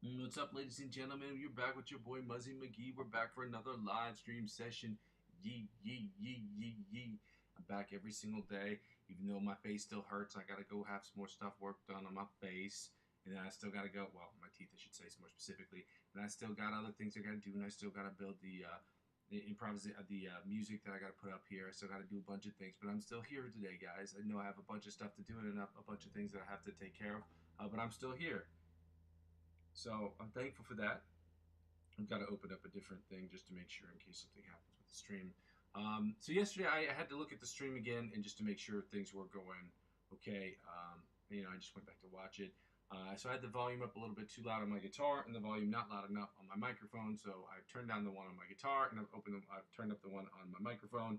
What's up, ladies and gentlemen? You're back with your boy Muzzy McGee. We're back for another live stream session. Yee, yee, yee, yee, yee. I'm back every single day. Even though my face still hurts, I gotta go have some more stuff worked done on my face. And then I still gotta go, well, my teeth, I should say, more specifically. And I still got other things I gotta do, and I still gotta build the music that I gotta put up here. I still gotta do a bunch of things, but I'm still here today, guys. I know I have a bunch of stuff to do and a bunch of things that I have to take care of, but I'm still here. So I'm thankful for that. I've got to open up a different thing just to make sure in case something happens with the stream. So yesterday I had to look at the stream again and just to make sure things were going okay. I just went back to watch it. So I had the volume up a little bit too loud on my guitar and the volume not loud enough on my microphone. So I've turned down the one on my guitar and I've turned up the one on my microphone.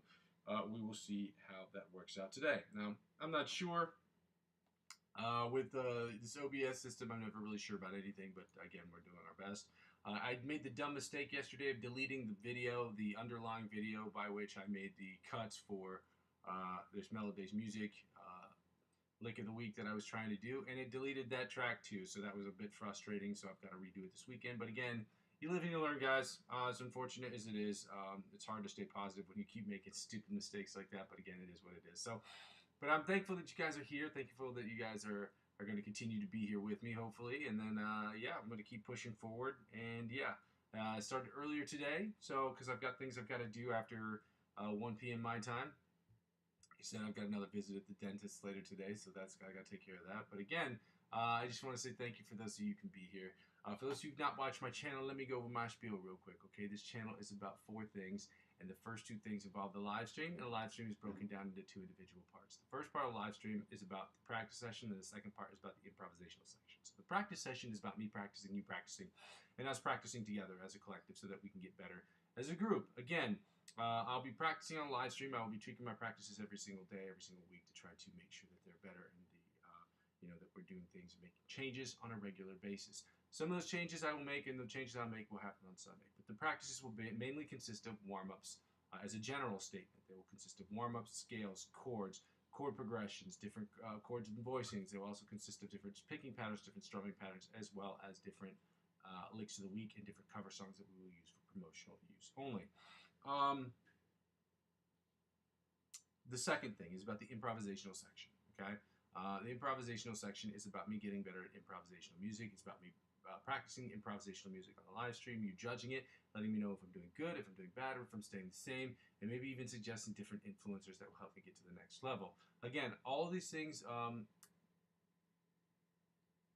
We will see how that works out today. Now I'm not sure with this OBS system, I'm never really sure about anything, but again, we're doing our best. I made the dumb mistake yesterday of deleting the video, the underlying video by which I made the cuts for this Meloday's Music lick of the week that I was trying to do, and it deleted that track too, so that was a bit frustrating, so I've got to redo it this weekend. But again, you live and you learn, guys. As unfortunate as it is, it's hard to stay positive when you keep making stupid mistakes like that, but again, it is what it is. So, but I'm thankful that you guys are here. Thankful that you guys are going to continue to be here with me, hopefully. And then, yeah, I'm going to keep pushing forward. And yeah, I started earlier today, so because I've got things I've got to do after 1 p.m. my time. He said I've got another visit at the dentist later today, so that's I got to take care of that. But again, I just want to say thank you for those of you who can be here. For those of you who've not watched my channel, let me go over my spiel real quick. Okay, this channel is about 4 things, and the first 2 things involve the live stream, and the live stream is broken down into 2 individual parts. The first part of the live stream is about the practice session, and the second part is about the improvisational section. So the practice session is about me practicing, you practicing, and us practicing together as a collective so that we can get better as a group. Again, I'll be practicing on live stream. I will be tweaking my practices every single day, every single week to try to make sure that they're better and that we're doing things and making changes on a regular basis. Some of those changes I will make and the changes I'll make will happen on Sunday. But the practices will mainly consist of warm-ups as a general statement. They will consist of warm-ups, scales, chords, chord progressions, different chords and voicings. They will also consist of different picking patterns, different strumming patterns, as well as different licks of the week and different cover songs that we will use for promotional use only. The second thing is about the improvisational section. Okay, the improvisational section is about me getting better at improvisational music. It's about me practicing improvisational music on the live stream, you judging it, letting me know if I'm doing good, if I'm doing bad, or if I'm staying the same, and maybe even suggesting different influencers that will help me get to the next level. Again, all of these things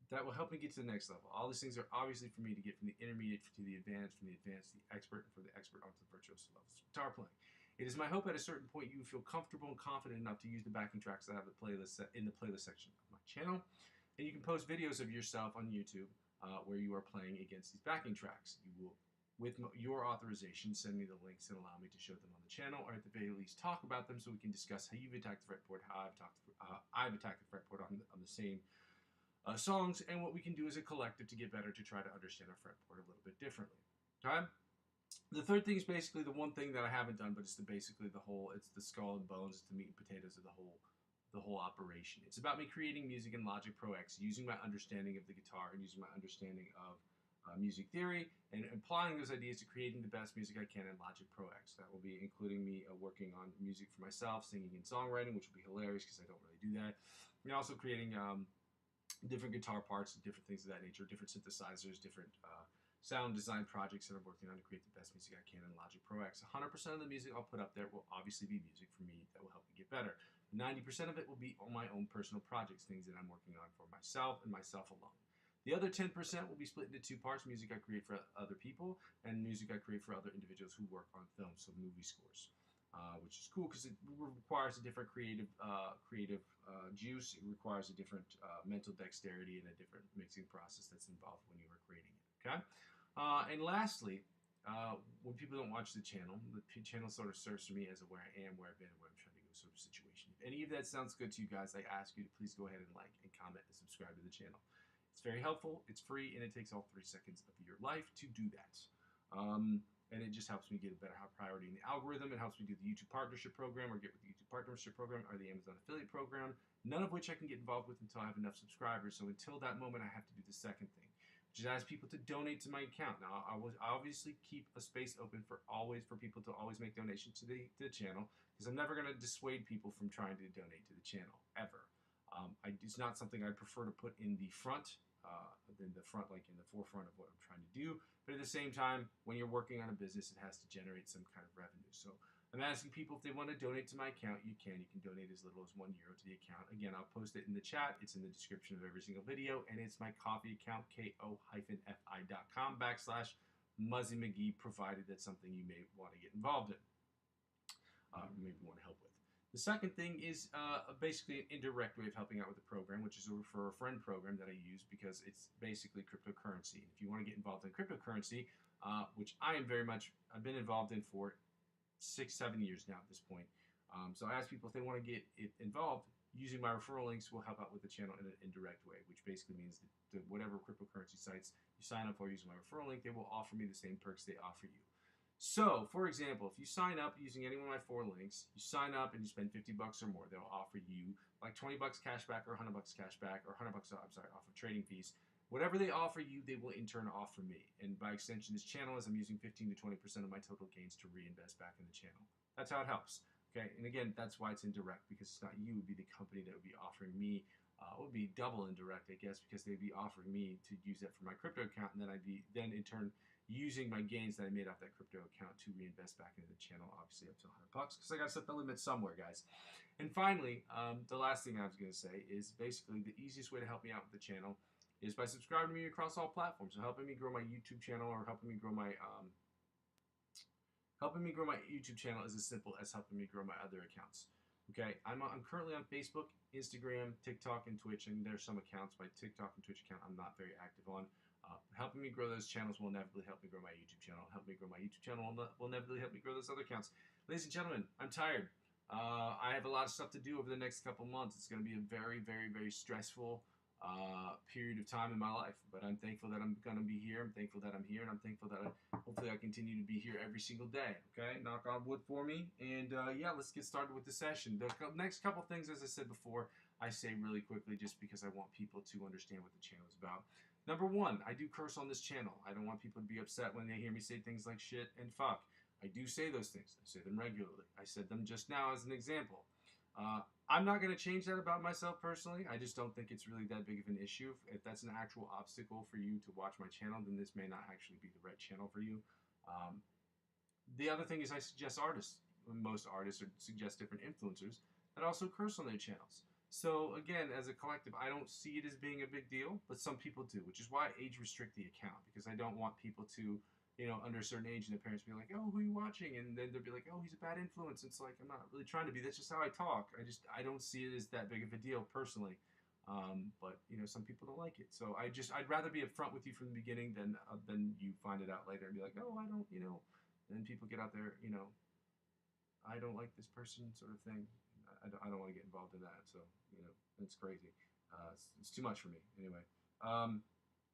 that will help me get to the next level. All these things are obviously for me to get from the intermediate to the advanced, from the advanced to the expert, and from the expert onto the virtuoso levels of guitar playing. It is my hope at a certain point you feel comfortable and confident enough to use the backing tracks that I have the playlist in the playlist section of my channel. And you can post videos of yourself on YouTube where you are playing against these backing tracks. You will, with your authorization, send me the links and allow me to show them on the channel, or at the very least talk about them so we can discuss how you've attacked the fretboard, how I've attacked the fretboard on the same songs, and what we can do as a collective to get better to try to understand our fretboard a little bit differently. Okay? The third thing is basically the one thing that I haven't done, but it's basically it's the skull and bones, it's the meat and potatoes of the whole operation. It's about me creating music in Logic Pro X, using my understanding of the guitar and using my understanding of music theory and applying those ideas to creating the best music I can in Logic Pro X. That will be including me working on music for myself, singing and songwriting, which will be hilarious because I don't really do that. And also creating different guitar parts and different things of that nature, different synthesizers, different sound design projects that I'm working on to create the best music I can in Logic Pro X. 100% of the music I'll put up there will obviously be music for me that will help me get better. 90% of it will be on my own personal projects, things that I'm working on for myself and myself alone. The other 10% will be split into 2 parts, music I create for other people and music I create for other individuals who work on film, so movie scores. Which is cool because it requires a different creative juice. It requires a different mental dexterity and a different mixing process that's involved when you are creating it. Okay, and lastly, when people don't watch the channel sort of serves for me as a where I am, where I've been, and where I'm trying to go sort of situation. If any of that sounds good to you guys, I ask you to please go ahead and like and comment and subscribe to the channel. It's very helpful, it's free, and it takes all 3 seconds of your life to do that. And it just helps me get a better priority in the algorithm. It helps me do the YouTube partnership program or get with the YouTube partnership program or the Amazon affiliate program, none of which I can get involved with until I have enough subscribers. So until that moment, I have to do the second thing, just ask people to donate to my account. Now, I will obviously keep a space open for people to always make donations to the channel, because I'm never going to dissuade people from trying to donate to the channel, ever. It's not something I prefer to put in the front, like in the forefront of what I'm trying to do. But at the same time, when you're working on a business, it has to generate some kind of revenue. So I'm asking people if they want to donate to my account. You can donate as little as €1 to the account. Again, I'll post it in the chat. It's in the description of every single video, and it's my Ko-fi account, ko-fi.com/Muzzy McGee, provided that's something you may want to get involved in, maybe want to help with. The second thing is basically an indirect way of helping out with the program, which is a refer a friend program that I use, because it's basically cryptocurrency. And if you want to get involved in cryptocurrency, which I've been involved in for 6-7 years now at this point. So I ask people if they want to get involved. Using my referral links will help out with the channel in an indirect way, which basically means that whatever cryptocurrency sites you sign up for using my referral link, they will offer me the same perks they offer you. So, for example, if you sign up using any one of my 4 links, you sign up and you spend $50 or more, they'll offer you like $20 cash back, or $100 cash back, or $100, off of trading fees. Whatever they offer you, they will in turn offer me. And by extension, this channel, as I'm using 15 to 20% of my total gains to reinvest back in the channel. That's how it helps. Okay, and again, that's why it's indirect, because it's not you, it would be the company that would be offering me. It would be double indirect, I guess, because they'd be offering me to use that for my crypto account, and then I'd be in turn using my gains that I made off that crypto account to reinvest back into the channel, obviously up to $100, because I got to set the limit somewhere, guys. And finally, the last thing I was going to say is basically the easiest way to help me out with the channel is by subscribing to me across all platforms. So helping me grow my YouTube channel, or helping me grow my YouTube channel is as simple as helping me grow my other accounts. Okay, I'm currently on Facebook, Instagram, TikTok, and Twitch, and there's some accounts. My TikTok and Twitch account I'm not very active on. Helping me grow those channels will inevitably help me grow my YouTube channel. Helping me grow my YouTube channel will inevitably help me grow those other accounts. Ladies and gentlemen, I'm tired. I have a lot of stuff to do over the next couple months. It's going to be a very, very, very stressful period of time in my life. But I'm thankful that I'm going to be here. I'm thankful that I'm here, and I'm thankful that hopefully I continue to be here every single day. Okay, knock on wood for me. And yeah, let's get started with the session. The next couple things, as I said before, I say really quickly just because I want people to understand what the channel is about. Number 1, I do curse on this channel. I don't want people to be upset when they hear me say things like shit and fuck. I do say those things. I say them regularly. I said them just now as an example. I'm not going to change that about myself personally. I just don't think it's really that big of an issue. If that's an actual obstacle for you to watch my channel, then this may not actually be the right channel for you. The other thing is I suggest artists. Most artists suggest different influencers that also curse on their channels. So again, as a collective, I don't see it as being a big deal, but some people do, which is why I age restrict the account, because I don't want people to, under a certain age, and their parents be like, oh, who are you watching? And then they'll be like, oh, he's a bad influence. It's like, I'm not really trying to be. That's just how I talk. I don't see it as that big of a deal personally. But some people don't like it. So I'd rather be upfront with you from the beginning than you find it out later and be like, oh, I don't, then people get out there, I don't like this person sort of thing. I don't want to get involved in that. So, it's crazy. It's too much for me. Anyway.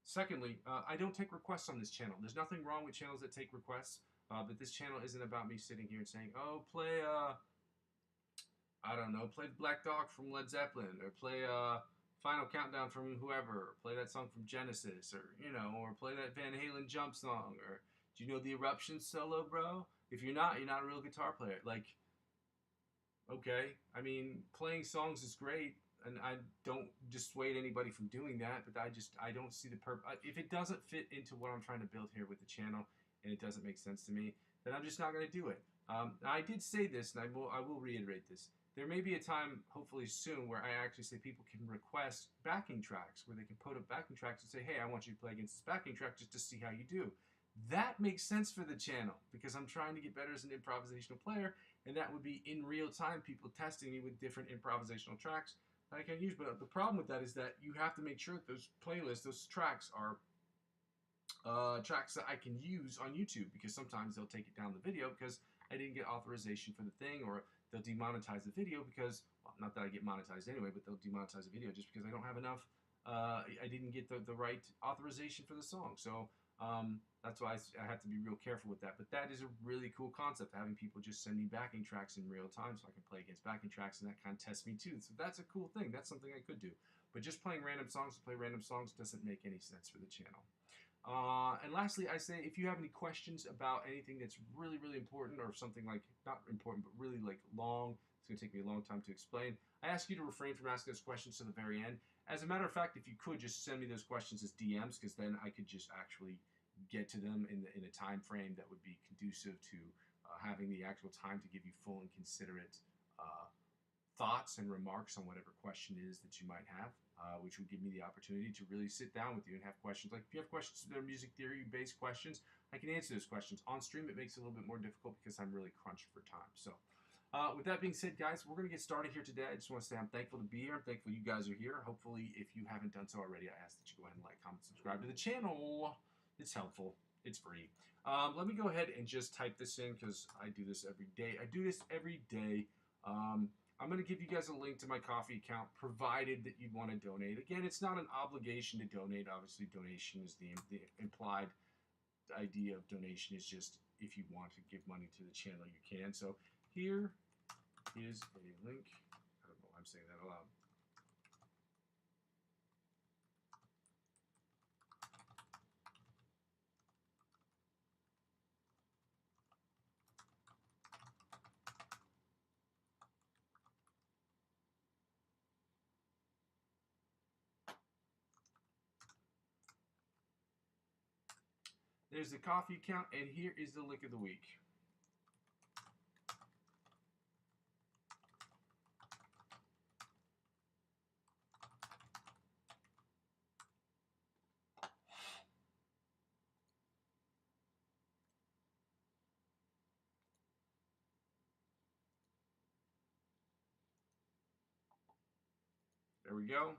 Secondly, I don't take requests on this channel. There's nothing wrong with channels that take requests, but this channel isn't about me sitting here and saying, oh, play, I don't know, play Black Dog from Led Zeppelin, or play Final Countdown from whoever, or play that song from Genesis, or, or play that Van Halen Jump song, or do you know the Eruption solo, bro? If you're not a real guitar player. Like, okay, I mean, playing songs is great, and I don't dissuade anybody from doing that, but I don't see the purpose. If it doesn't fit into what I'm trying to build here with the channel, and it doesn't make sense to me, then I'm just not going to do it. I did say this, and I will reiterate this. There may be a time, hopefully soon, where I actually say people can request backing tracks, where they can put up backing tracks and say, hey, I want you to play against this backing track just to see how you do. That makes sense for the channel, because I'm trying to get better as an improvisational player, and that would be in real time, people testing me with different improvisational tracks that I can use. But the problem with that is that you have to make sure that those playlists, those tracks are tracks that I can use on YouTube, because sometimes they'll take it down the video because I didn't get authorization for the thing, or they'll demonetize the video because, well, not that I get monetized anyway, but they'll demonetize the video just because I don't have enough, I didn't get the right authorization for the song. So that's why I have to be real careful with that. But that is a really cool concept, having people just send me backing tracks in real time so I can play against backing tracks, and that kind of tests me too. So that's a cool thing. That's something I could do. But just playing random songs to play random songs doesn't make any sense for the channel. And lastly, I say if you have any questions about anything that's really, really important, or something like, not important, but really like long, it's going to take me a long time to explain, I ask you to refrain from asking those questions to the very end. As a matter of fact, if you could just send me those questions as DMs, because then I could just actually get to them in a time frame that would be conducive to having the actual time to give you full and considerate thoughts and remarks on whatever question it is that you might have, which would give me the opportunity to really sit down with you and have questions. Like if you have questions that are music theory based questions, I can answer those questions. On stream, it makes it a little bit more difficult because I'm really crunched for time. So with that being said, guys, we're going to get started here today. I just want to say I'm thankful to be here. I'm thankful you guys are here. Hopefully, if you haven't done so already, I ask that you go ahead and like, comment, subscribe to the channel. It's helpful. It's free. Let me go ahead and just type this in because I do this every day. I'm going to give you guys a link to my Ko-fi account, provided that you'd want to donate. Again, it's not an obligation to donate. Obviously, donation is the implied idea of donation is just if you want to give money to the channel, you can. So here is a link. I don't know why I'm saying that aloud. There's the Ko-fi account, and here is the lick of the week. There we go.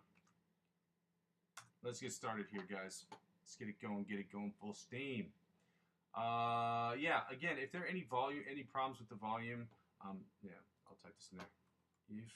Let's get started here, guys. Let's get it going full steam. Yeah, again, if there are any problems with the volume, yeah, I'll type this in there. If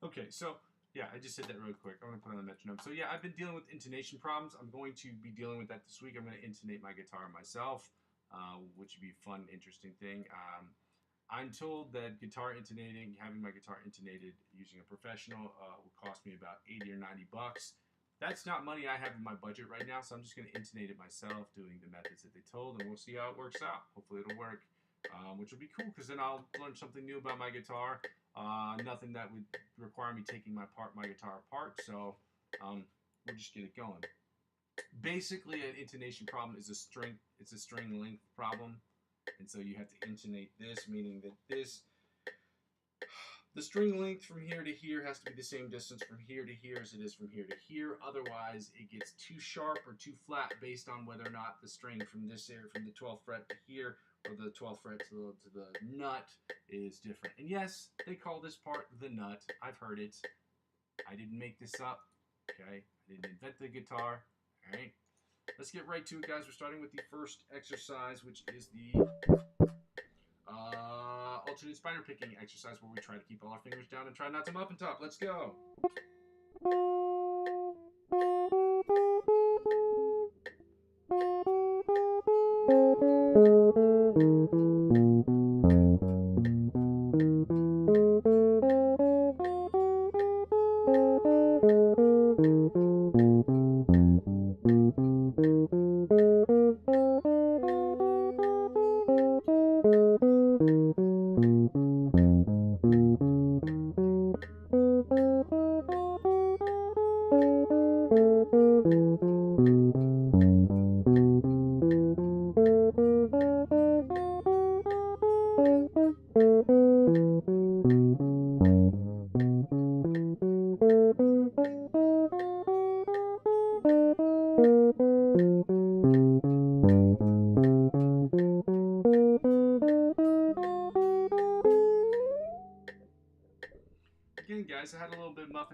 okay, so yeah, I just did that really quick. I'm going to put on the metronome. So yeah, I've been dealing with intonation problems. I'm going to be dealing with that this week. I'm going to intonate my guitar myself, which would be a fun, interesting thing. I'm told that guitar intonating, having my guitar intonated using a professional will cost me about 80 or 90 bucks. That's not money I have in my budget right now, so I'm just going to intonate it myself, doing the methods that they told, and we'll see how it works out. Hopefully it'll work, which will be cool, because then I'll learn something new about my guitar. Nothing that would require me taking my guitar apart, so we'll just get it going. Basically, an intonation problem is it's a string length problem, and so you have to intonate this, meaning that the string length from here to here has to be the same distance from here to here as it is from here to here. Otherwise, it gets too sharp or too flat based on whether or not the string from this area, from the 12th fret to here, or the 12th fret to the nut is different. And yes, they call this part the nut. I've heard it. I didn't make this up. Okay, I didn't invent the guitar. All right, let's get right to it, guys. We're starting with the first exercise, which is the alternate spider picking exercise, where we try to keep all our fingers down and try not to muffin top. Let's go.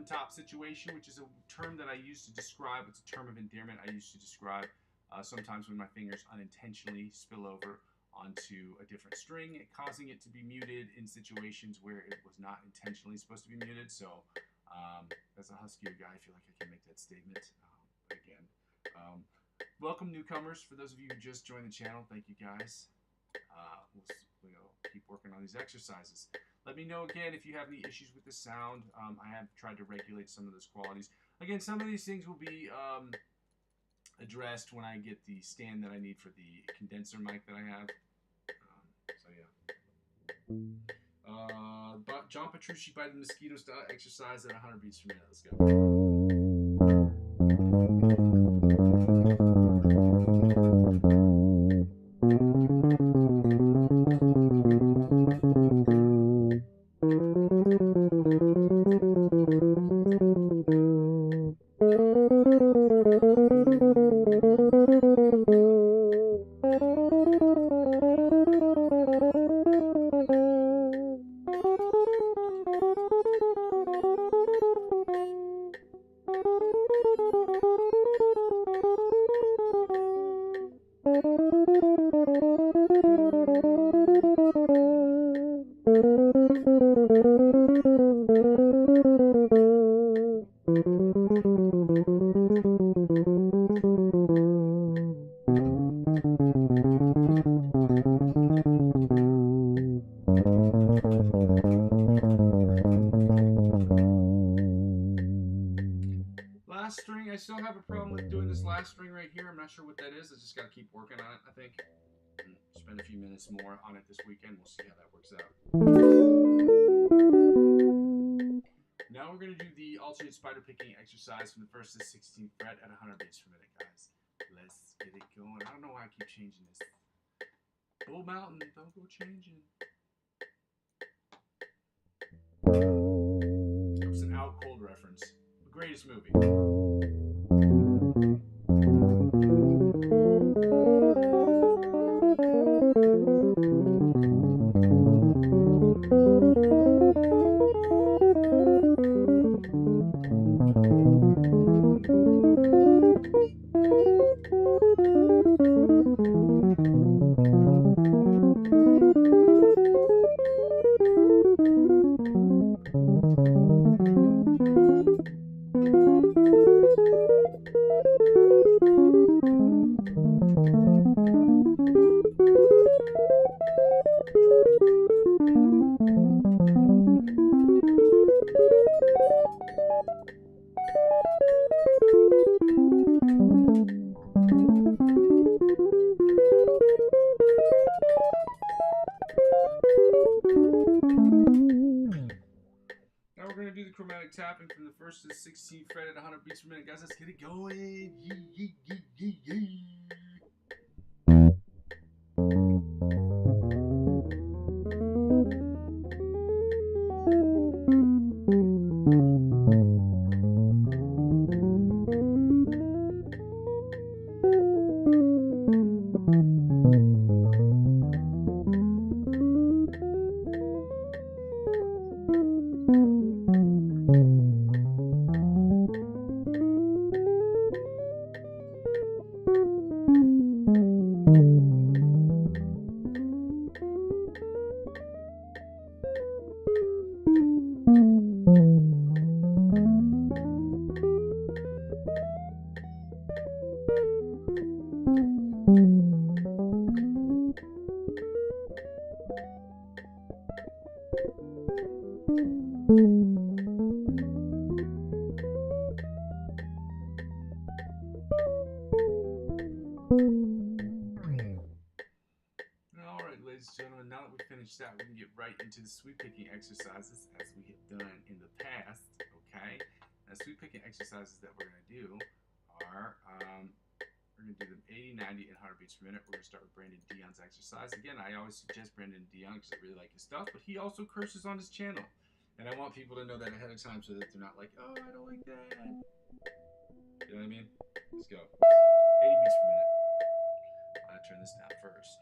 and top situation, which is a term that I use to describe, it's a term of endearment I use to describe sometimes when my fingers unintentionally spill over onto a different string, causing it to be muted in situations where it was not intentionally supposed to be muted. So as a huskier guy, I feel like I can make that statement. But again, welcome newcomers. For those of you who just joined the channel, thank you guys. We'll keep working on these exercises. Let me know again if you have any issues with the sound. I have tried to regulate some of those qualities. Again, some of these things will be addressed when I get the stand that I need for the condenser mic that I have. So yeah. John Petrucci by the mosquito style exercise at 100 beats per minute. Let's go. Last string, I still have a problem with doing this last string right here. I'm not sure what that is. I just got to keep working on it, I think. And spend a few minutes more on it this weekend. We'll see how that works out. Now we're going to do the alternate spider picking exercise from the 1st to the 16th fret at 100 beats per minute, guys. Let's get it going. I don't know why I keep changing this. Bull Mountain, don't go changing. It's an Out Cold reference. The greatest movie. Chromatic tapping from the 1st to the 16th fret at 100 beats per minute. Guys, let's get it going. Yee, yee, yee, yee. Now that we've finished that, we can get right into the sweep picking exercises as we have done in the past. Okay, now sweep picking exercises that we're going to do are we're going to do them 80, 90, and 100 beats per minute. We're going to start with Brandon Dion's exercise. Again, I always suggest Brandon Dion because I really like his stuff, but he also curses on his channel, and I want people to know that ahead of time so that they're not like, oh, I don't like that. You know what I mean? Let's go. 80 beats per minute. I'm going to turn this down first.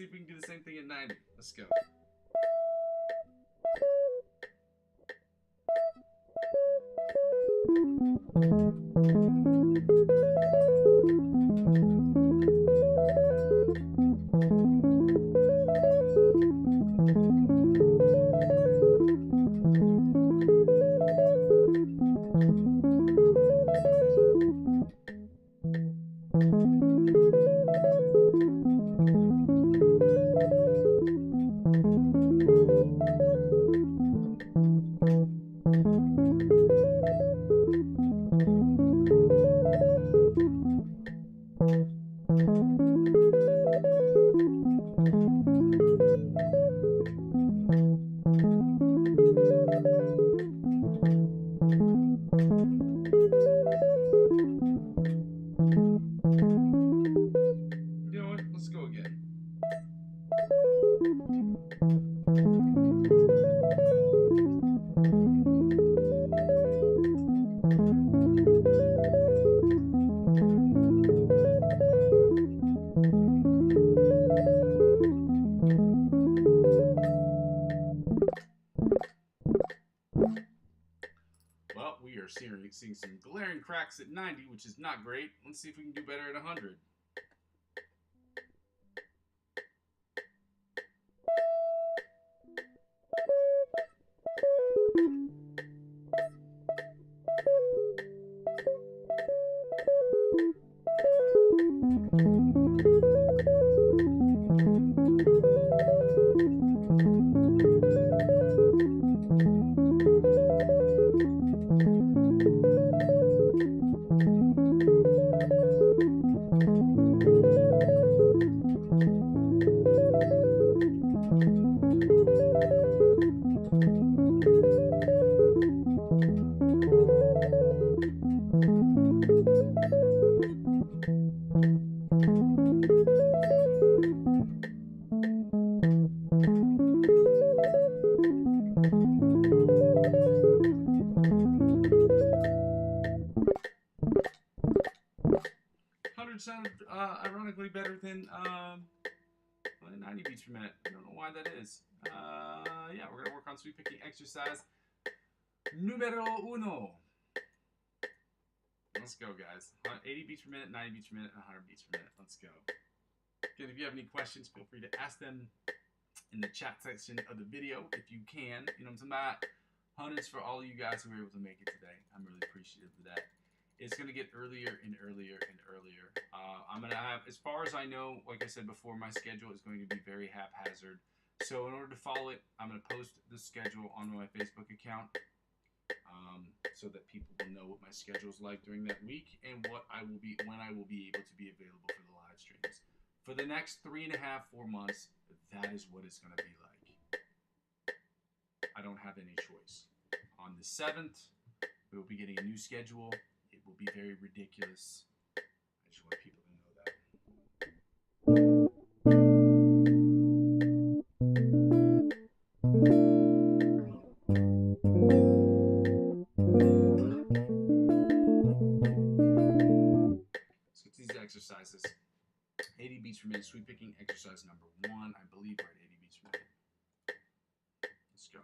see if we can do the same thing at 90. Let's go. Well, we are seeing some glaring cracks at 90, which is not great. Let's see if we can do better at 100. Sounded ironically better than 90 beats per minute. I don't know why that is. Yeah, we're gonna work on sweep picking exercise numero uno. Let's go, guys. 80 beats per minute, 90 beats per minute, and 100 beats per minute. Let's go. Again, if you have any questions, feel free to ask them in the chat section of the video if you can. You know what I'm talking about? Hundreds for all of you guys who were able to make it today. I'm really appreciative of that. It's going to get earlier and earlier and earlier. I'm going to have, as far as I know, like I said before, my schedule is going to be very haphazard. So in order to follow it, I'm going to post the schedule on my Facebook account so that people will know what my schedule is like during that week and when I will be able to be available for the live streams. For the next 3.5, 4 months, that is what it's going to be like. I don't have any choice. On the 7th, we will be getting a new schedule. It will be very ridiculous. I just want people to know that. Let's get to these exercises. 80 beats per minute, sweep picking exercise number 1. I believe we're at 80 beats per minute. Let's go.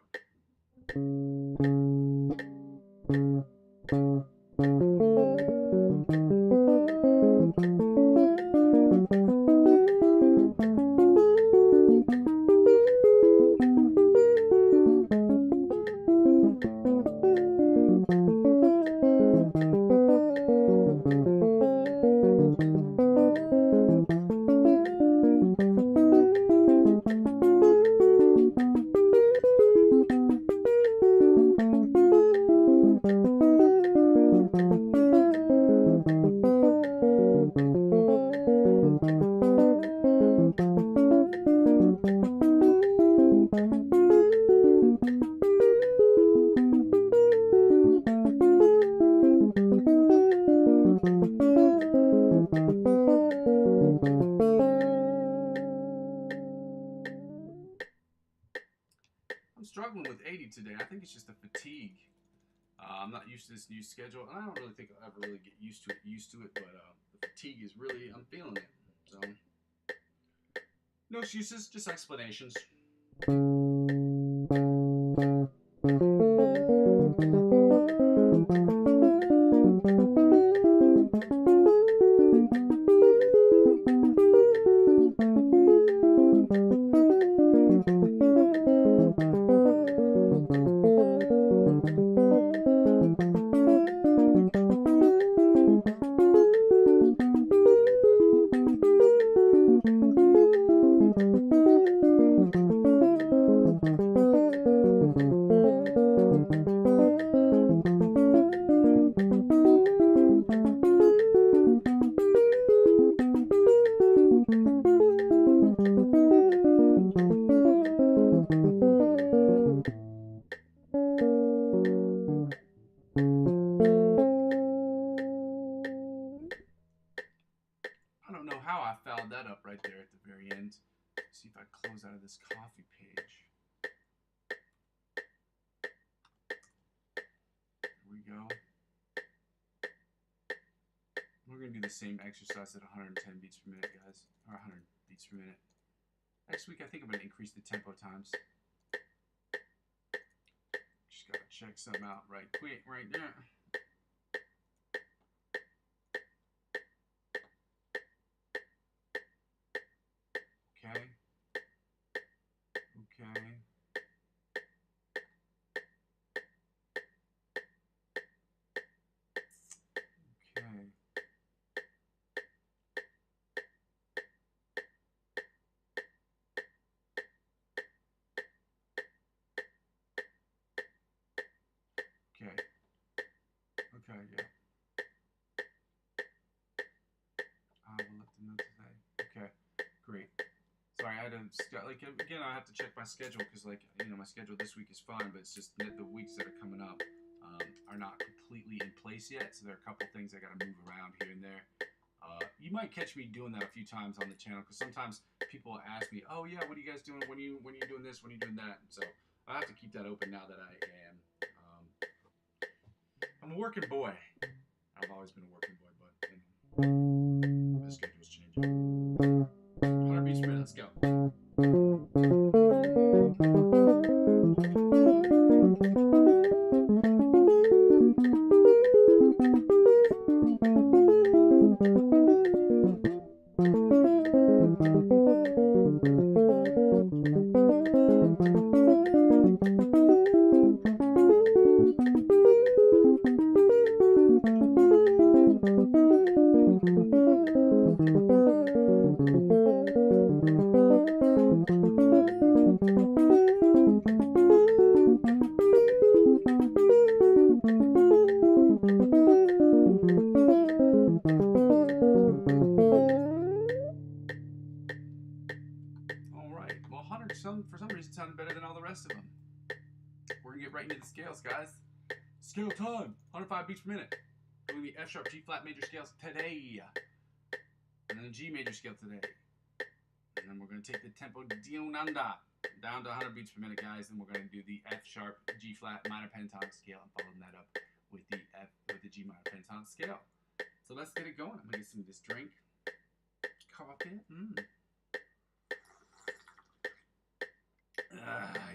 Struggling with 80 today. I think it's just a fatigue. I'm not used to this new schedule, and I don't really think I'll ever really get used to it. But the fatigue is really, I'm feeling it. So No excuses, just explanations. I don't know how I fouled that up right there at the very end. Let's see if I close out of this coffee page. Here we go. We're going to do the same exercise at 110 beats per minute, guys. Or 100 beats per minute. Next week, I think I'm going to increase the tempo times. Just got to check something out right quick right there. Okay. Okay. Okay. Okay. Okay, yeah. I will let them know today. Okay, great. Sorry, I had to, like, again, I have to check my schedule because, like, you know, my schedule this week is fine, but it's just that the weeks that are coming up are not completely in place yet. So there are a couple things I got to move around here and there. You might catch me doing that a few times on the channel because sometimes people ask me, "Oh yeah, what are you guys doing? When are you doing this? When are you doing that?" So I have to keep that open now that I am. I'm a working boy. I've always been a working boy, but you know, my schedule's changing. 100 beats per minute. Let's go. For some reason sounded better than all the rest of them. We're gonna get right into the scales, guys. Scale time, 105 beats per minute. Doing the F sharp, G flat major scales today, and then the G major scale today. And then we're gonna take the tempo down to 100 beats per minute, guys. And we're gonna do the F sharp, G flat minor pentatonic scale, and following that up with the G minor pentatonic scale. So let's get it going. I'm gonna get some of this drink. Coffee.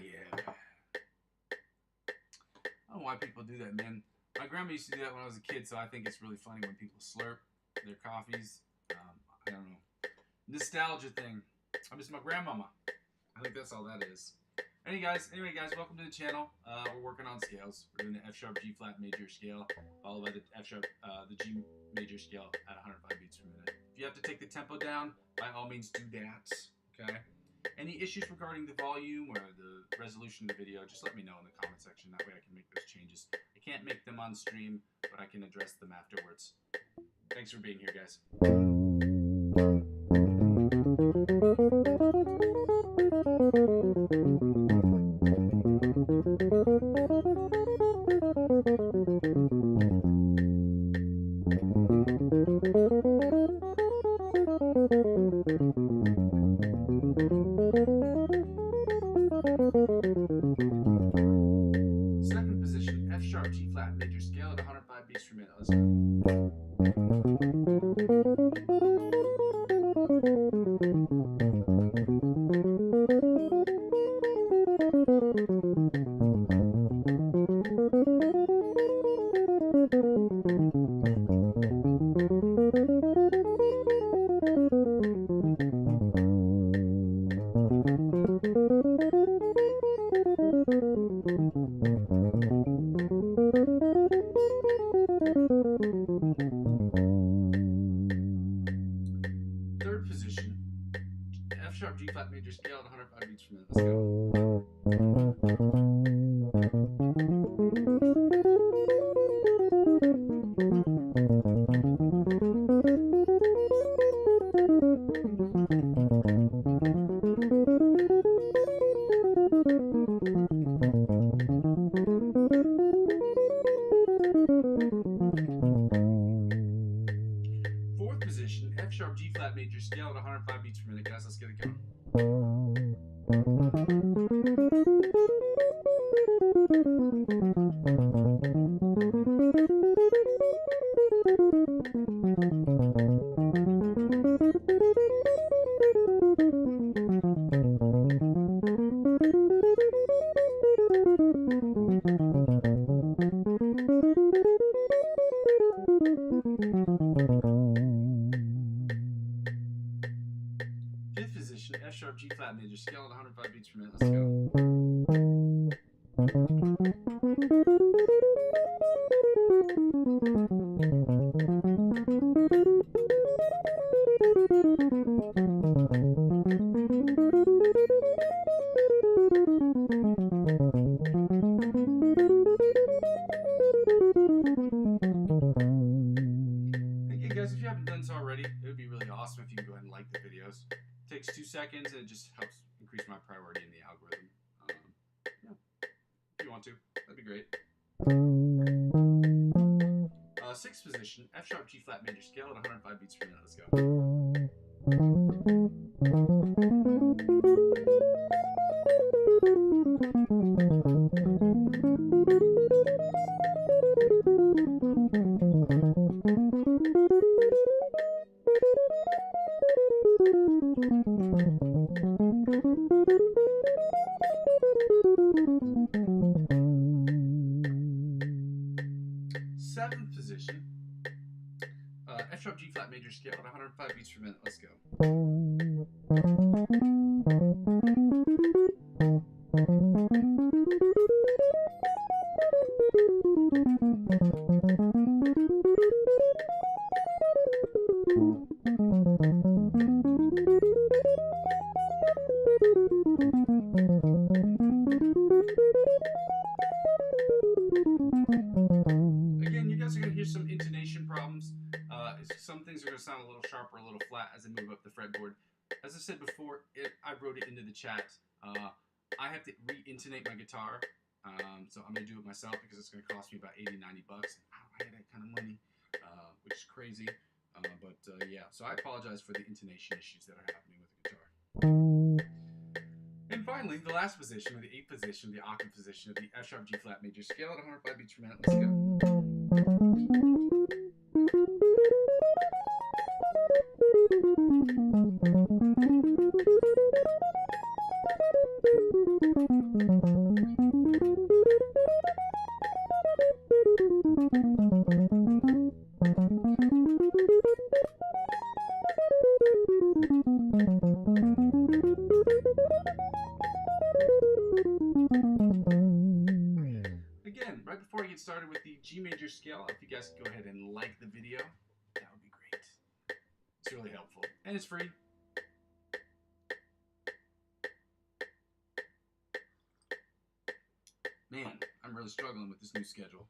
Yeah. I don't know why people do that, man. My grandma used to do that when I was a kid, so I think it's really funny when people slurp their coffees. I don't know. Nostalgia thing. I miss my grandmama. I think that's all that is. Anyway, guys, welcome to the channel. We're working on scales. We're doing the F sharp, G flat major scale, followed by the F sharp, the G major scale at 105 beats per minute. If you have to take the tempo down, by all means do that. Okay. Any issues regarding the volume or the resolution of the video, just let me know in the comment section. That way I can make those changes. I can't make them on stream, but I can address them afterwards. Thanks for being here, guys. Second position, F sharp, G flat, major scale at 105 beats per minute. Let's go. Third position, F sharp G flat major scale at 105 beats per minute. Let's go. Fourth position, F sharp G flat major scale at 105 beats per minute, guys. Let's get it going. Fifth position, F sharp G flat major scale at 105 beats per minute. Let's go. Again, guys, if you haven't done so already, it would be really awesome if you can go ahead and like the videos. It takes 2 seconds and it just helps increase my priority in the algorithm. Yeah, if you want to, that'd be great. Sixth position, F sharp G flat major scale at 105 beats per minute. Let's go. Seventh position, F sharp G flat major scale at 105 beats per minute. Let's go. Again, you guys are going to hear some intonation problems. Some things are going to sound a little sharp or a little flat as I move up the fretboard. As I said before, I wrote it into the chat. I have to re-intonate my guitar, so I'm going to do it myself because it's going to cost me about 80, 90 bucks. I don't have that kind of money, which is crazy. Yeah, so I apologize for the intonation issues that are happening with the guitar. And finally, the last position, or the 8th position, the octave position of the F sharp G flat major scale at 105 beats per minute. Let's go. Again, right before I get started with the G major scale, if you guys could go ahead and like the video, that would be great. It's really helpful. And it's free. Man, I'm really struggling with this new schedule.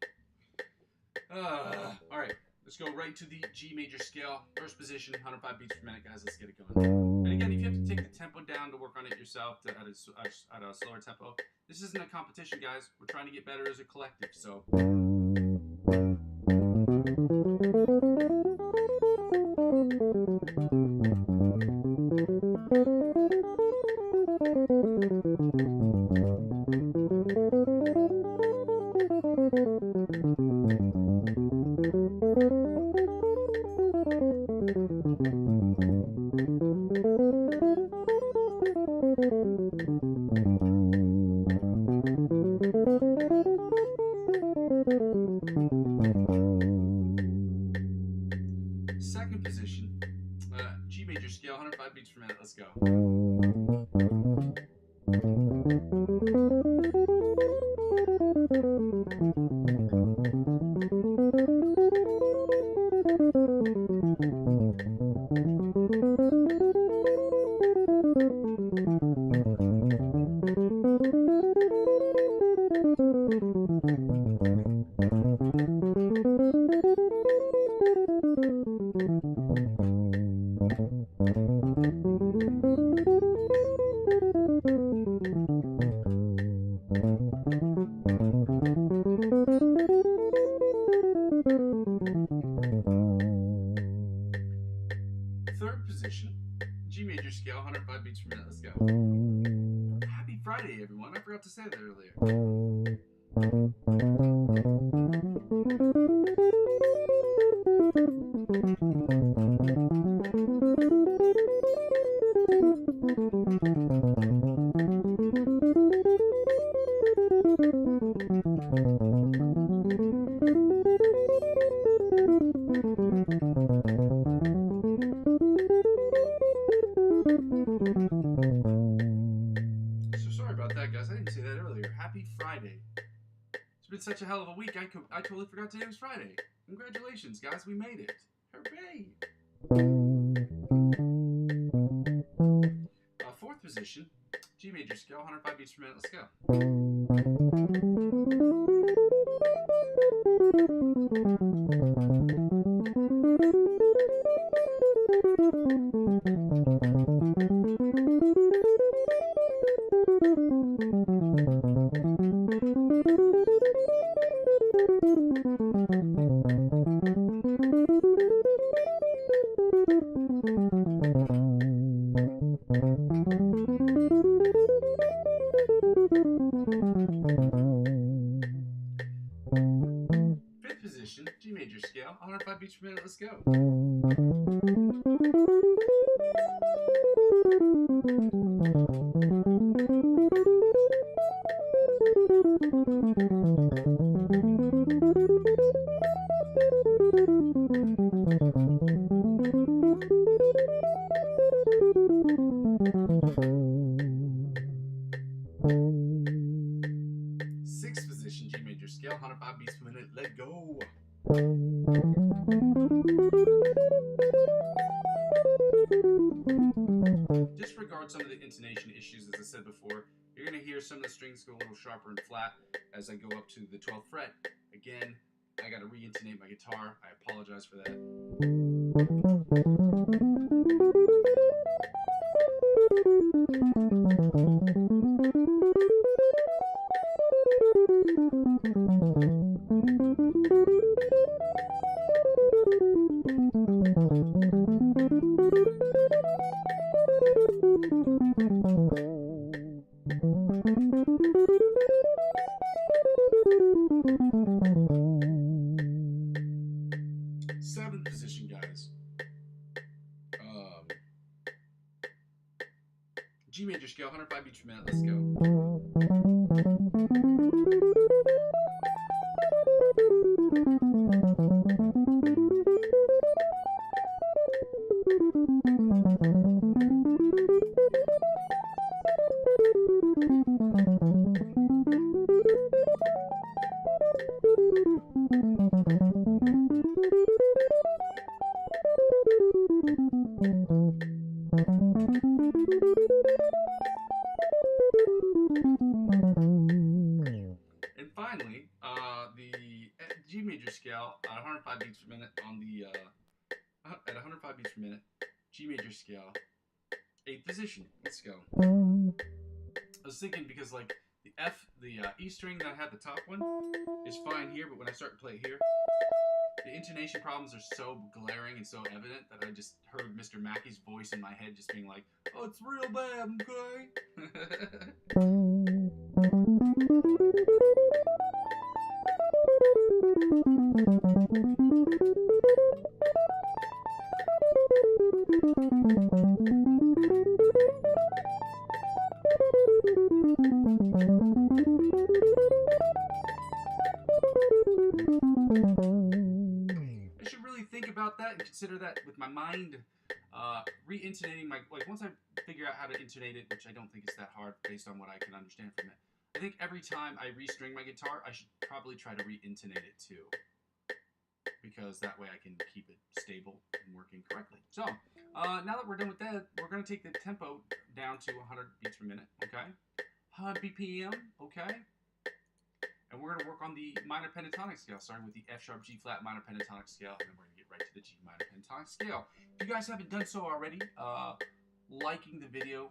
Alright, let's go right to the G major scale. First position, 105 beats per minute, guys. Let's get it going. And again, if you have to take the tempo down to work on it yourself at a slower tempo, this isn't a competition, guys. We're trying to get better as a collective, so... Second position, G major scale, 105 beats per minute. Let's go. Third position, G major scale, 105 beats per minute. Let's go. Happy Friday, everyone. I forgot to say that earlier. So sorry about that, guys. I didn't say that earlier. Happy Friday. It's been such a hell of a week. I totally forgot today was Friday. Congratulations, guys. We made it. Hooray. Fourth position, G major scale, 105 beats per minute. Let's go. Fifth position, G major scale, 105 beats per minute. Let's go. Sixth position, G major scale, 105 beats per minute. Let go. Disregard some of the intonation issues, as I said before. You're going to hear some of the strings go a little sharper and flat as I go up to the 12th fret. Again, I got to re-intonate my guitar. I apologize for that. Seventh position, guys. G major scale, 105 beats per minute. Let's go. And finally, the G major scale at 105 beats per minute on the at 105 beats per minute, G major scale, 8th position. Let's go. I was thinking because like the E string that I had the top one is fine here, but when I start to play here, the intonation problems are so glaring and so evident that I just heard Mr. Mackey's voice in my head just being like, "Oh, it's real bad, okay?" I should really think about that and consider that with my mind. Re-intonating my, like, once I figure out how to intonate it, which I don't think is that hard based on what I can understand from it, I think every time I restring my guitar, I should probably try to re-intonate it too, because that way I can keep it stable and working correctly. So, now that we're done with that, we're going to take the tempo down to 100 beats per minute, okay? 100 BPM, okay? And we're going to work on the minor pentatonic scale, starting with the F sharp G flat minor pentatonic scale, and then we're going to get right to the G minor pentatonic scale. If you guys haven't done so already, liking the video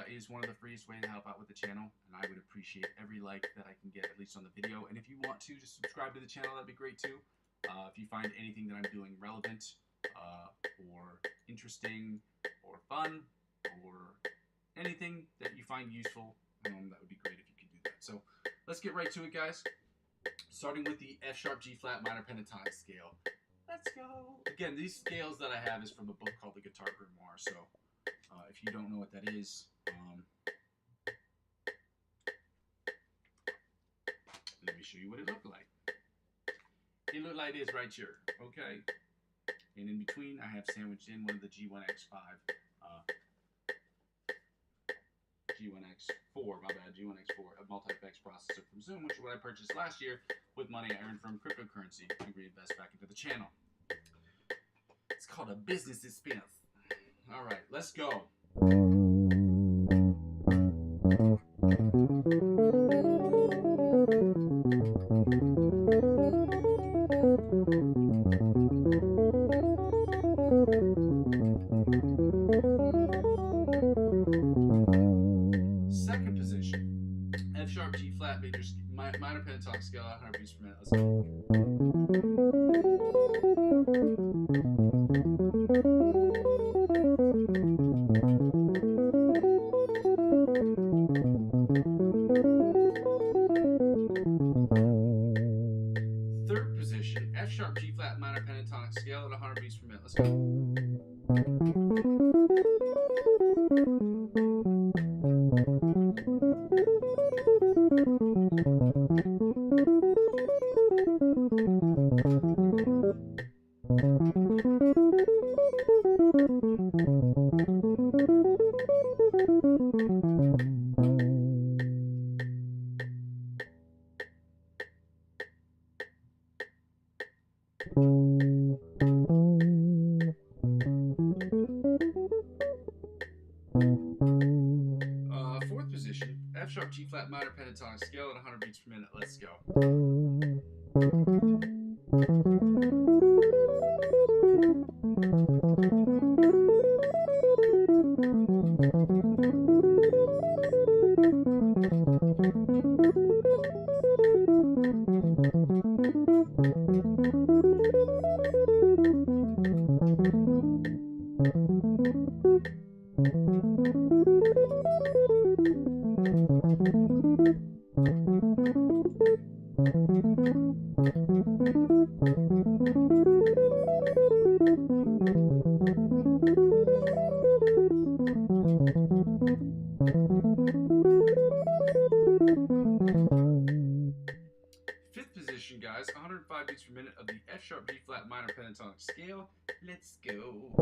is one of the freest ways to help out with the channel, and I would appreciate every like that I can get, at least on the video. And if you want to just subscribe to the channel, that'd be great too. If you find anything that I'm doing relevant or interesting or fun or anything that you find useful, that would be great if you could do that. So let's get right to it, guys. Starting with the F sharp G flat minor pentatonic scale. Let's go. Again, these scales that I have is from a book called The Guitar Grimoire. So if you don't know what that is, let me show you what it looked like. It looked like this right here, okay? And in between, I have sandwiched in one of the G1X5, G1X4, my bad, G1X4, a multi-effects processor from Zoom, which is what I purchased last year with money I earned from cryptocurrency to reinvest back into the channel. It's called a business expense. All right, let's go. Second position, F sharp G flat major minor pentatonic scale at 100 beats per minute. Let's go. Third position, F sharp G flat minor pentatonic scale at 100 beats per minute. Let's go. Fourth position, F sharp G flat minor pentatonic scale at 100 beats per minute. Let's go. Fifth position, guys, 105 beats per minute of the F sharp G flat minor pentatonic scale. Let's go.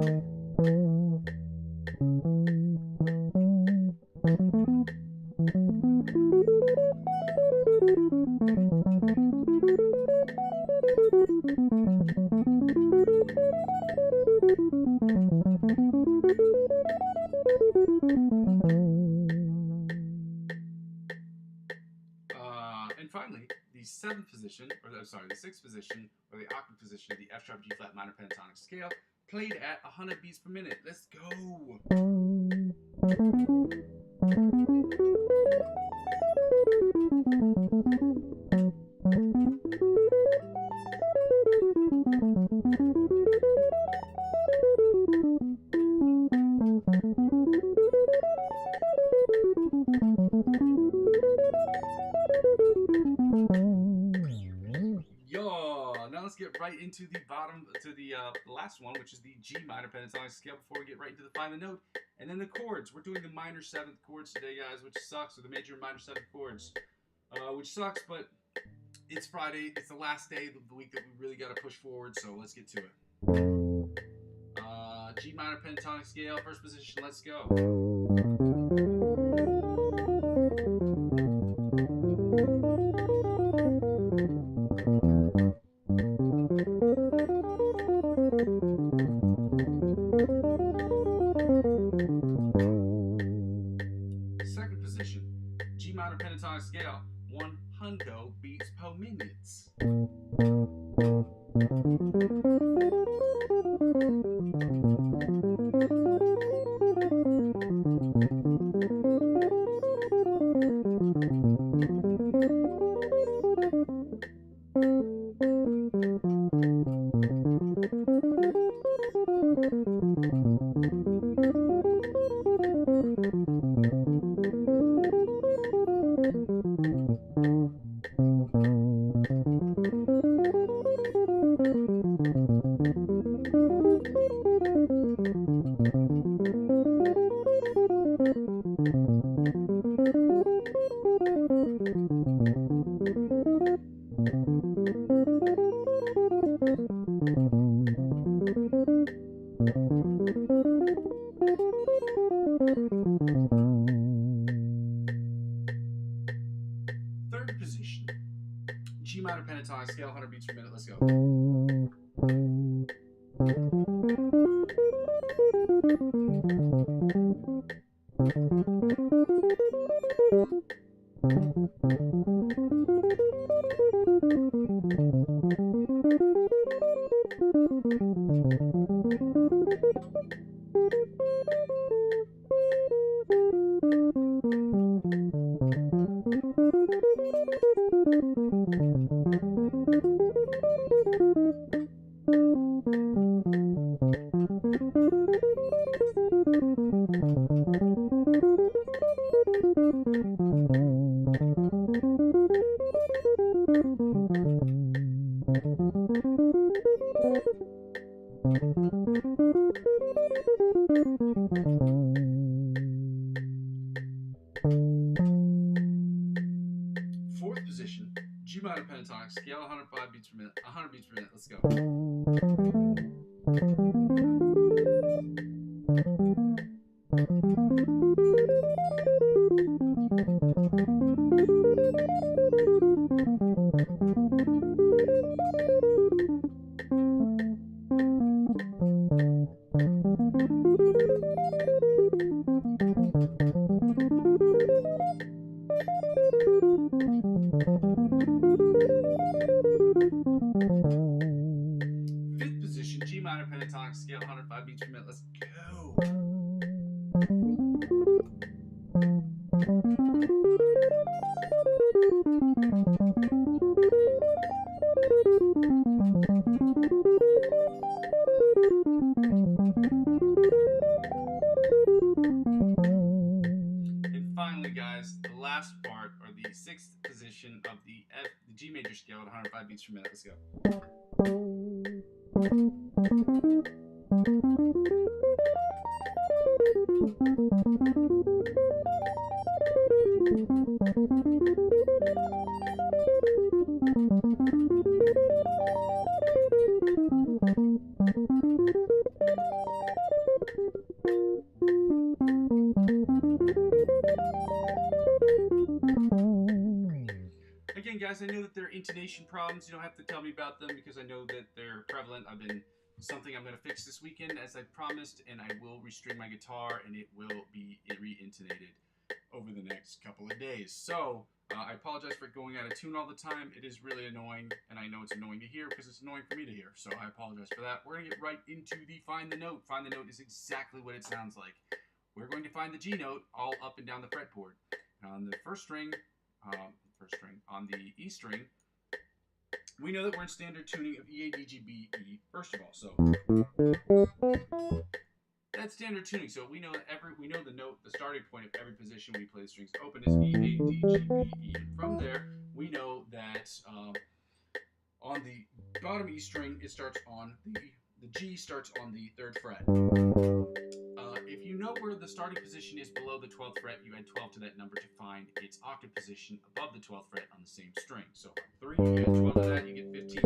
And finally, the seventh position, or sorry, the sixth position, or the octave position of the F sharp G flat minor pentatonic scale, played at 100 beats per minute. Let's go. Now let's get right into the last one, which is the G minor pentatonic scale, before we get right into the final note. And then the chords. We're doing the minor seventh chords today, guys, which sucks, or the major and minor seventh chords, which sucks, but it's Friday. It's the last day of the week that we really got to push forward, so let's get to it. G minor pentatonic scale, first position, let's go. Second position, G minor pentatonic scale, 100 beats per minute. Third position, G minor pentatonic scale, 100 beats per minute. Let's go. Fourth position, G minor pentatonic scale, 105 beats per minute, 100 beats per minute. Let's go. Fifth position, G minor pentatonic scale, 105 beats per minute. Let's go. And finally, guys, the last part, or the sixth position of the G major scale at 105 beats per minute. Let's go. Again, guys, I know that there are intonation problems. You don't have to tell me about them because I know that they're prevalent. Something I'm going to fix this weekend, as I promised, and I will restring my guitar, and it will be re-intonated over the next couple of days. So, I apologize for going out of tune all the time. It is really annoying, and I know it's annoying to hear because it's annoying for me to hear. So I apologize for that. We're going to get right into the Find the Note. Find the Note is exactly what it sounds like. We're going to find the G note all up and down the fretboard. On the first string, on the E string, we know that we're in standard tuning of E, A, D, G, B, E, first of all. So that's standard tuning. So we know the note, the starting point of every position we play the strings open is E, A, D, G, B, E. And from there, we know that on the bottom E string, it starts on the G starts on the 3rd fret. If you know where the starting position is below the 12th fret, you add 12 to that number to find its octave position above the 12th fret on the same string. So on 3, you add 12 to that, you get 15.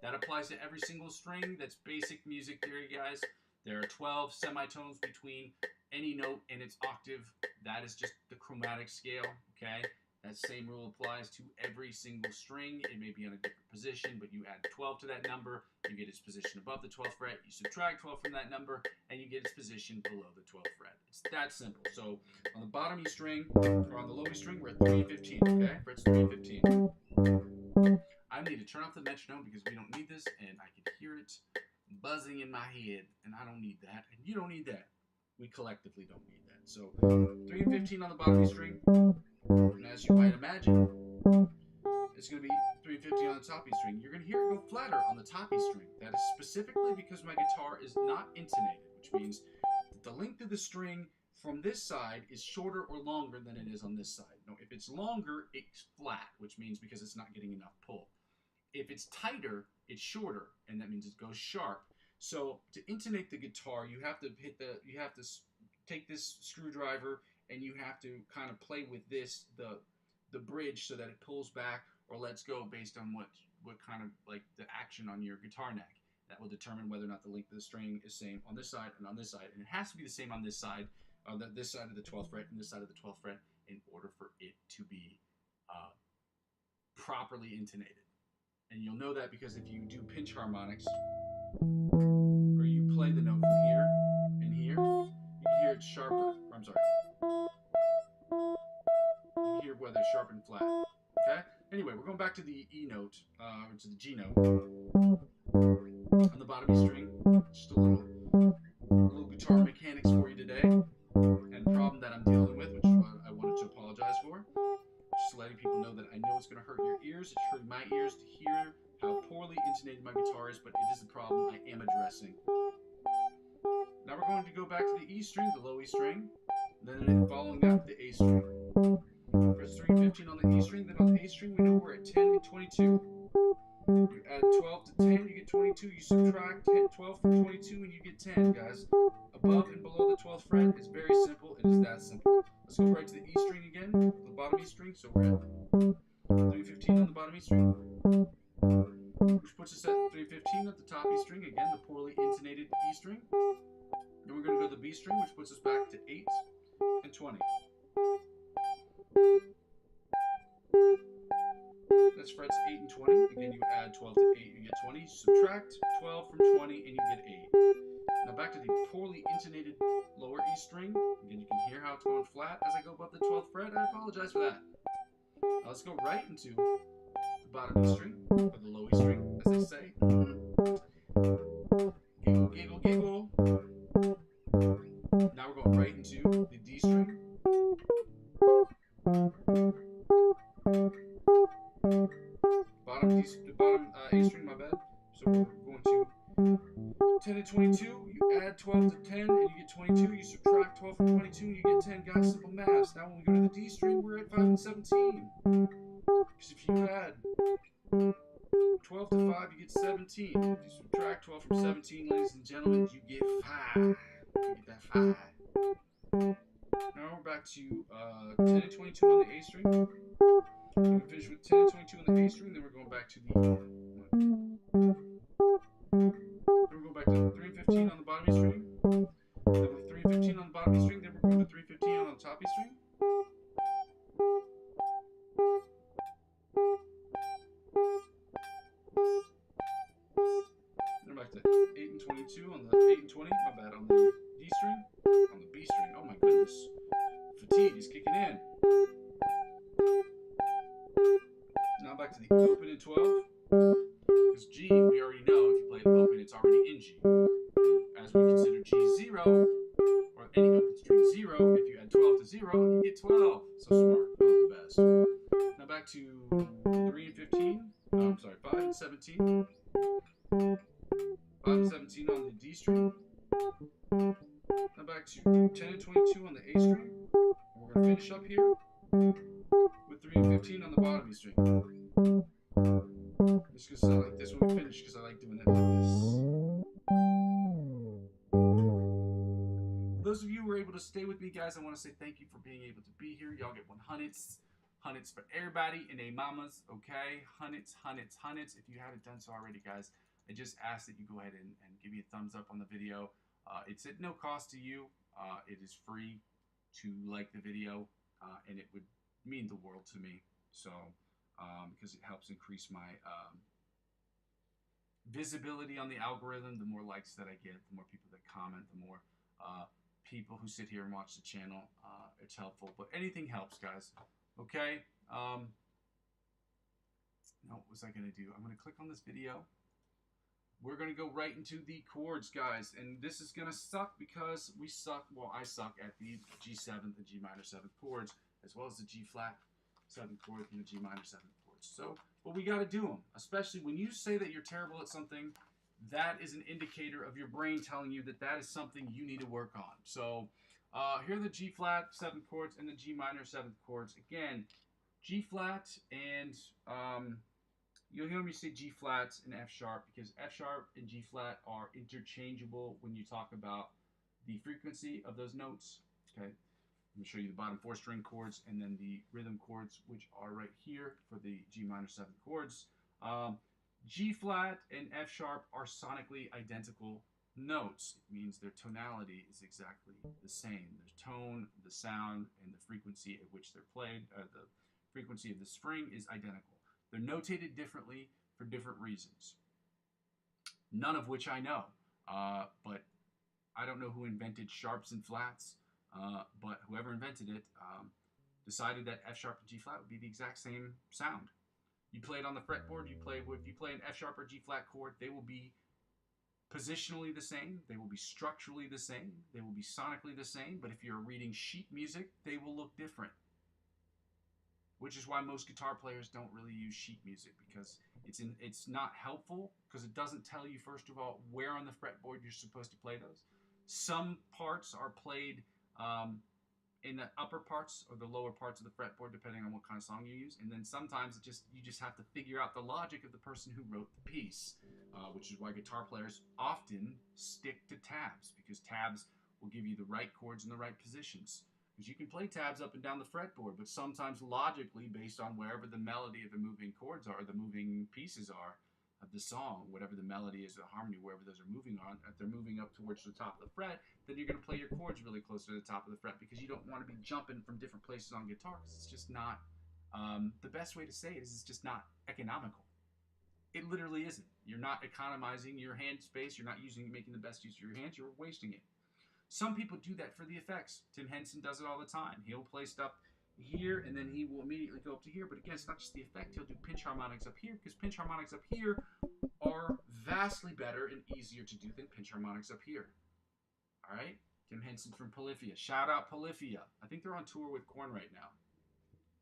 That applies to every single string. That's basic music theory, guys. There are 12 semitones between any note and its octave. That is just the chromatic scale, okay? That same rule applies to every single string. It may be on a different position, but you add 12 to that number, you get its position above the 12th fret, you subtract 12 from that number, and you get its position below the 12th fret. It's that simple. So on the bottom E string, or on the low E string, we're at 3 and 15, okay? Frets 3 and 15. I need to turn off the metronome because we don't need this, and I can hear it buzzing in my head, and I don't need that, and you don't need that. We collectively don't need that. So 3 and 15 on the bottom E string. And as you might imagine, it's going to be 3 and 15 on the top E string. You're going to hear it go flatter on the top E string. That is specifically because my guitar is not intonated, which means that the length of the string from this side is shorter or longer than it is on this side. Now, if it's longer, it's flat, which means because it's not getting enough pull. If it's tighter, it's shorter, and that means it goes sharp. So to intonate the guitar, you have to take this screwdriver, and you have to kind of play with this, the bridge, so that it pulls back or lets go based on what kind of, like, the action on your guitar neck. That will determine whether or not the length of the string is same on this side and on this side. And it has to be the same on this side this side of the 12th fret and this side of the 12th fret, in order for it to be properly intonated. And you'll know that because if you do pinch harmonics, or you play the note from here and here, you can hear it sharper. I'm sorry. You can hear whether it's sharp and flat. Okay? Anyway, we're going back to the E note, or to the G note. On the bottom E string, just a little guitar mechanics for you today. And a problem that I'm dealing with, which I wanted to apologize for. Just letting people know that I know it's going to hurt your ears. It's hurting my ears to hear how poorly intonated my guitar is, but it is a problem I am addressing. Now we're going to go back to the E string, the low E string, then following that, the A string. Press 3 and 15 on the E string, then on the A string, we know we're at 10 and 22. You add 12 to 10, you get 22. You subtract 12 from 22, and you get 10, guys. Above and below the 12th fret is very simple. It is that simple. Let's go right to the E string again, the bottom E string. So we're at 315 on the bottom E string, which puts us at 315 at the top E string. Again, the poorly intonated E string. Then we're going to go to the B string, which puts us back to 8 and 20. That's frets 8 and 20. Again, you add 12 to 8, you get 20. You subtract 12 from 20, and you get 8. Now back to the poorly intonated lower E string. Again, you can hear how it's going flat as I go above the 12th fret. I apologize for that. Now let's go right into the bottom E string, or the low E string, as they say. Giggle, giggle, giggle. Now we're going right into the D string. Bottom A string, my bad. So we're going to 10 and 22. You add 12 to 10, and you get 22. You subtract 12 from 22, and you get 10. Guys, simple math. Now when we go to the D string, we're at 5 and 17. Because if you add 12 to 5, you get 17. If you subtract 12 from 17, ladies and gentlemen, you get 5. You get that 5. Now we're back to 10 and 22 on the A string. Then we finish with 10 and 22 on the A string. Then we're going back to the. Then we're going back to 3 and 15 on the bottom E string. Then with 3 and 15 on the bottom E string, then we're going to 3 and 15 on the top E string. Then back to 8 and 22 on the 8 and 20. My bad, on the D string, on the B string. Oh my goodness, fatigue is kicking in. Now back to the open in 12. Because G, we already know if you play it open, it's already in G. As we consider G 0, or any open string 0, if you add 12 to 0, you get 12. So smart, oh, the best. Now back to 3 and 15. I'm sorry, 5 and 17. 5 and 17 on the D string. Now back to 10 and 22 on the A string. And we're going to finish up here with 3 and 15 on the bottom E string. Just because I like this when we finish, because I like doing it like this. For those of you who were able to stay with me, guys, I want to say thank you for being able to be here. Y'all get 100s. 100s for everybody and they mamas, okay? 100s, 100s, 100s. If you haven't done so already, guys, I just ask that you go ahead and give me a thumbs up on the video. It's at no cost to you. It is free to like the video, and it would mean the world to me. So, because it helps increase my visibility on the algorithm. The more likes that I get, the more people that comment, the more people who sit here and watch the channel. It's helpful, but anything helps, guys. Okay. Now, what was I going to do? I'm going to click on this video. We're going to go right into the chords, guys. And this is going to suck because we suck. Well, I suck at the G7, the G minor 7th chords, as well as the G flat 7th chord and the G minor 7th chords. So, but we got to do them. Especially when you say that you're terrible at something, that is an indicator of your brain telling you that that is something you need to work on. So, here are the G flat 7th chords and the G minor 7th chords. Again, G flat and you'll hear me say G flat and F sharp because F sharp and G flat are interchangeable when you talk about the frequency of those notes. Okay, let me show you the bottom 4 string chords and then the rhythm chords, which are right here for the G minor 7th chords. G flat and F sharp are sonically identical notes, it means their tonality is exactly the same. Their tone, the sound, and the frequency at which they're played, the frequency of the string is identical. They're notated differently for different reasons, none of which I know. But I don't know who invented sharps and flats, but whoever invented it decided that F sharp and G flat would be the exact same sound. You play it on the fretboard, if you play an F sharp or G flat chord, they will be positionally the same, they will be structurally the same, they will be sonically the same, but if you're reading sheet music, they will look different. Which is why most guitar players don't really use sheet music, because it's not helpful, because it doesn't tell you, first of all, where on the fretboard you're supposed to play those. Some parts are played in the upper parts or the lower parts of the fretboard, depending on what kind of song you use. And then sometimes you just have to figure out the logic of the person who wrote the piece, which is why guitar players often stick to tabs, because tabs will give you the right chords in the right positions. Because you can play tabs up and down the fretboard, but sometimes logically, based on wherever the melody of the moving chords are, the moving pieces are of the song, whatever the melody is, the harmony, wherever those are moving on, if they're moving up towards the top of the fret, then you're going to play your chords really close to the top of the fret, because you don't want to be jumping from different places on guitar, because it's just not, the best way to say it is it's just not economical. It literally isn't. You're not economizing your hand space, you're not making the best use of your hands, you're wasting it. Some people do that for the effects. Tim Henson does it all the time. He'll play stuff here, and then he will immediately go up to here. But again, it's not just the effect. He'll do pinch harmonics up here, because pinch harmonics up here are vastly better and easier to do than pinch harmonics up here. All right? Tim Henson from Polyphia. Shout out Polyphia. I think they're on tour with Korn right now.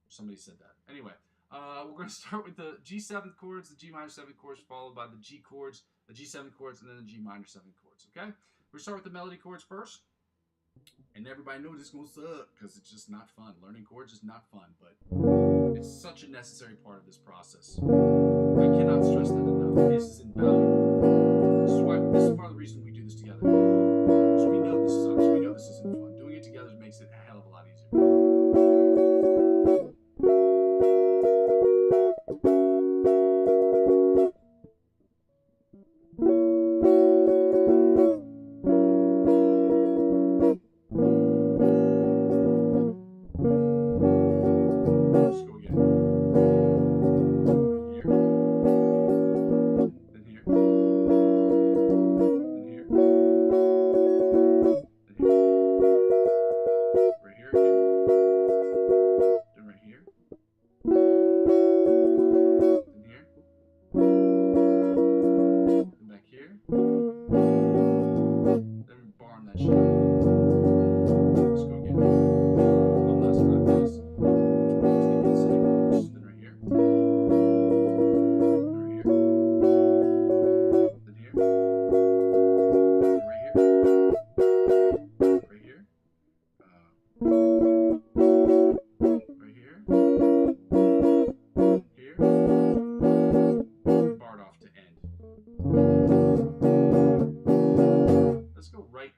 Somebody said that. Anyway, we're going to start with the G7 chords, the G minor 7 chords, followed by the G chords, the G7 chords, and then the G minor 7 chords. Okay? We're going to start with the melody chords first. And everybody knows it's going to suck, because it's just not fun. Learning chords is not fun, but it's such a necessary part of this process. I cannot stress that enough. This is invaluable. This is part of the reason we do this together. Because we know this sucks. We know this isn't fun. Doing it together makes it a hell of a lot easier.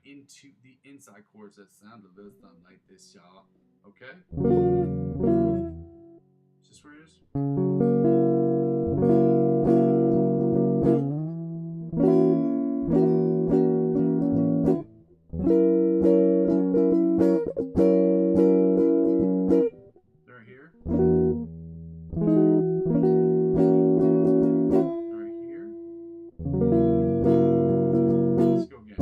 Into the inside chords that sound a little something like this, y'all. Okay? Is this where it is? They're here. They're here. Let's go again.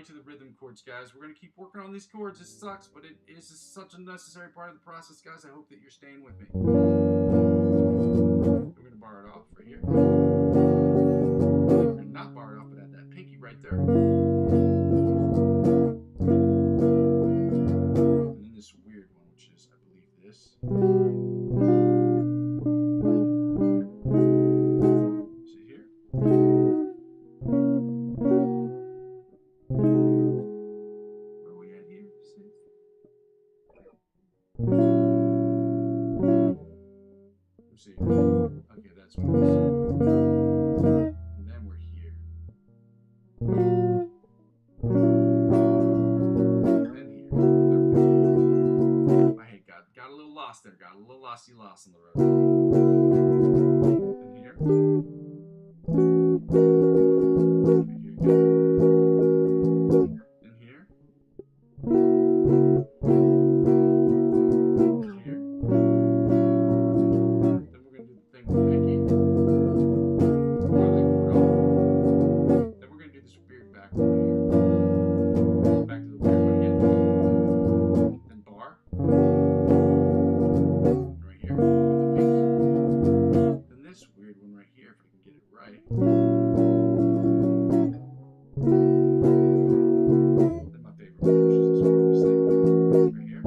To the rhythm chords, guys. We're going to keep working on these chords. It sucks, but it is such a necessary part of the process, guys. I hope that you're staying with me. We're going to bar it off right here. We're going to not bar it off, but add that pinky right there. And then this weird one, which is, I believe, this. mouse on the road. And here. And here. And here. Then we're going to do the thing with Pinky. Then we're going to do this weird backward right here. Back to the weird one again. Then bar. Right here with the pinky. Then this weird one right here, if I can get it right. Then my favorite one, which is this one, obviously. Right here.